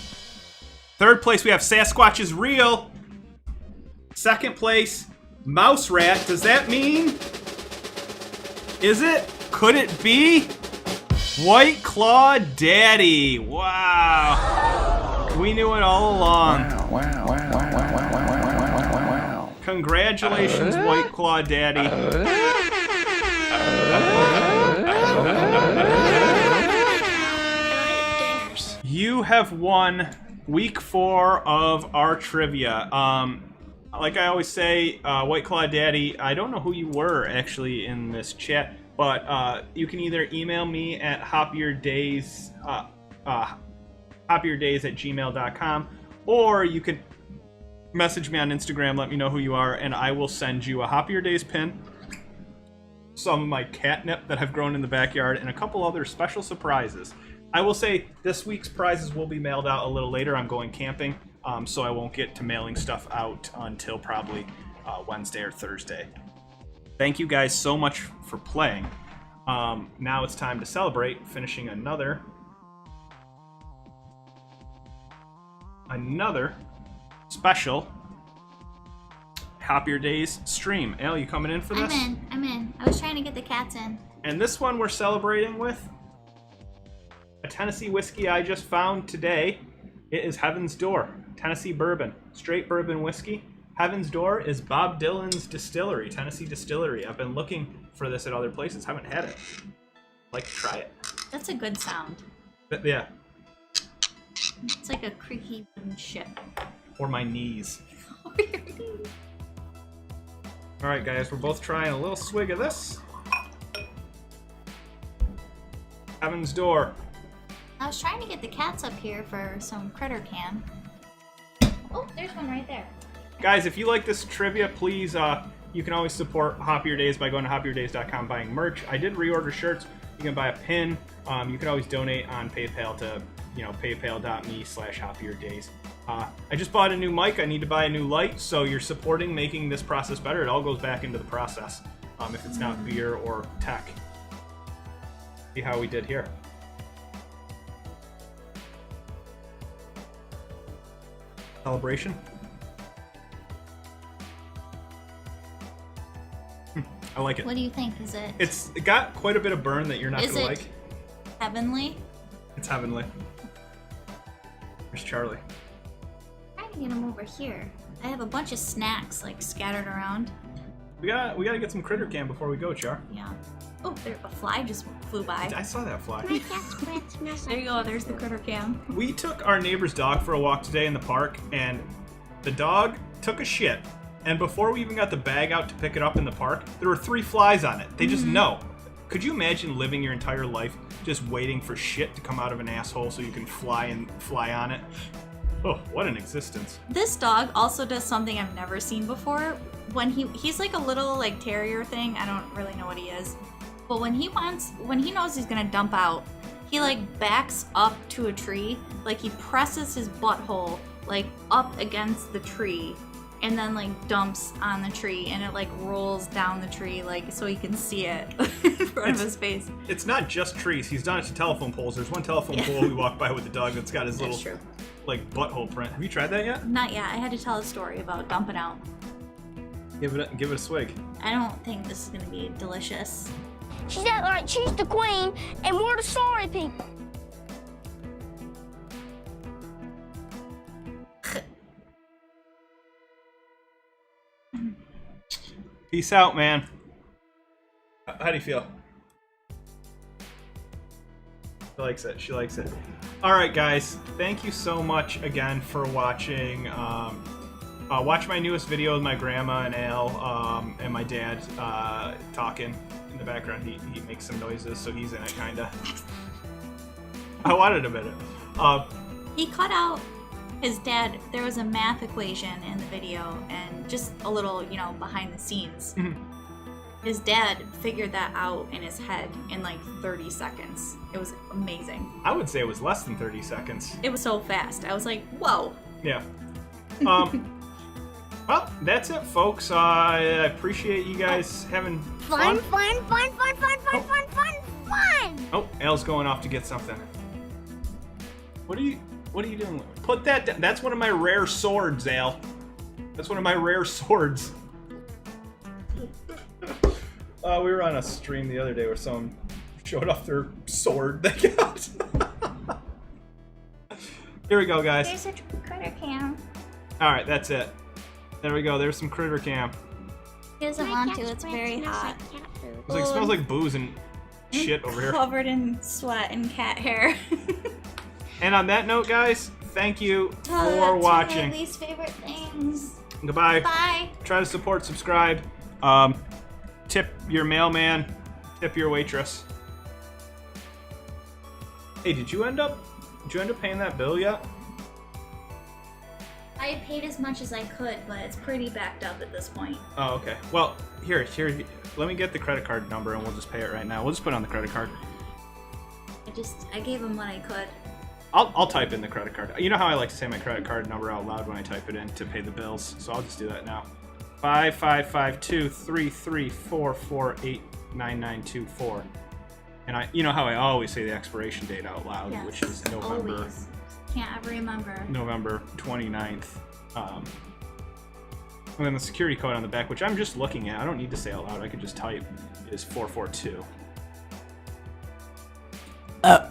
3rd place, we have Sasquatch is Real. 2nd place, Mouse Rat. Does that mean? Is it? Could it be? White Claw Daddy. Wow. We knew it all along. Wow. Congratulations, White Claw Daddy. You have won week 4 of our trivia. Like I always say, White Claw Daddy, I don't know who you were actually in this chat, but you can either email me at happier_days@gmail.com, or you could message me on Instagram, let me know who you are, and I will send you a Happier Days pin, some of my catnip that I've grown in the backyard, and a couple other special surprises. I will say this week's prizes will be mailed out a little later. I'm going camping, so I won't get to mailing stuff out until probably Wednesday or Thursday. Thank you guys so much for playing. Now it's time to celebrate finishing another special Happier Days stream. Elle, you coming in for this? I'm in. I was trying to get the cats in. And this one we're celebrating with a Tennessee whiskey I just found today. It is Heaven's Door, Tennessee bourbon, straight bourbon whiskey. Heaven's Door is Bob Dylan's distillery, Tennessee distillery. I've been looking for this at other places, haven't had it. I'd like to try it. That's a good sound. But yeah. It's like a creaky wooden ship. Or my knees. Alright guys, we're both trying a little swig of this. Heaven's Door. I was trying to get the cats up here for some critter cam. Oh, there's one right there. Guys, if you like this trivia, please, you can always support Happier Days by going to happierdays.com, buying merch. I did reorder shirts. You can buy a pin. You can always donate on PayPal to, paypal.me/happierdays. I just bought a new mic. I need to buy a new light, so you're supporting making this process better. It all goes back into the process, if it's not beer or tech. See how we did here. Celebration. I like it. What do you think? Is it? It got quite a bit of burn that you're not gonna like. Is it heavenly? It's heavenly. There's Charlie. I'm trying to get him over here. I have a bunch of snacks like scattered around. We gotta get some critter cam before we go, Char. Yeah. Oh, there a fly just flew by. I saw that fly. There you go. There's the critter cam. We took our neighbor's dog for a walk today in the park, and the dog took a shit. And before we even got the bag out to pick it up in the park, there were 3 flies on it. They just know. Could you imagine living your entire life just waiting for shit to come out of an asshole so you can fly on it? Oh, what an existence. This dog also does something I've never seen before. When he's like a little like terrier thing. I don't really know what he is. But when he knows he's gonna dump out, he like backs up to a tree, like he presses his butthole like up against the tree, and then like dumps on the tree, and it like rolls down the tree like so he can see it in front of his face. It's not just trees. He's done it to telephone poles. There's one telephone pole we walked by with the dog that's got his little like butthole print. Have you tried that yet? Not yet. I had to tell a story about dumping out. Give it a swig. I don't think this is gonna be delicious. She's acting like she's the queen, and we're the sorry people. Peace out, man. How do you feel? She likes it. She likes it. All right, guys. Thank you so much again for watching. Watch my newest video with my grandma and Al and my dad talking. In the background, he makes some noises, so he's in it, kinda. I wanted a minute. He cut out his dad. There was a math equation in the video, and just a little, behind the scenes. His dad figured that out in his head in like 30 seconds. It was amazing. I would say it was less than 30 seconds. It was so fast. I was like, whoa. Yeah. Well, that's it, folks. I appreciate you guys having fun. Fun. Oh, Al's going off to get something. What are you doing? Put that down. That's one of my rare swords, Al. That's one of my rare swords. We were on a stream the other day where someone showed off their sword they got. Here we go, guys. There's a critter cam. Alright, that's it. There we go. There's some critter camp. He doesn't want to. It's very hot. It's like, smells like booze and shit over here. Covered in sweat and cat hair. And on that note, guys, thank you for That's watching. one of my least favorite things. Goodbye. Bye. Try to support, subscribe. Tip your mailman. Tip your waitress. Hey, did you end up paying that bill yet? I paid as much as I could, but it's pretty backed up at this point. Oh, okay. Well, here. Let me get the credit card number and we'll just pay it right now. We'll just put it on the credit card. I gave him what I could. I'll type in the credit card. You know how I like to say my credit card number out loud when I type it in to pay the bills, so I'll just do that now. 55523344899924. And you know how I always say the expiration date out loud, Yes, which is November. Always. Can't ever remember. November 29th. And then the security code on the back, which I'm just looking at. I don't need to say out loud. I could just type. Is 442. Uh.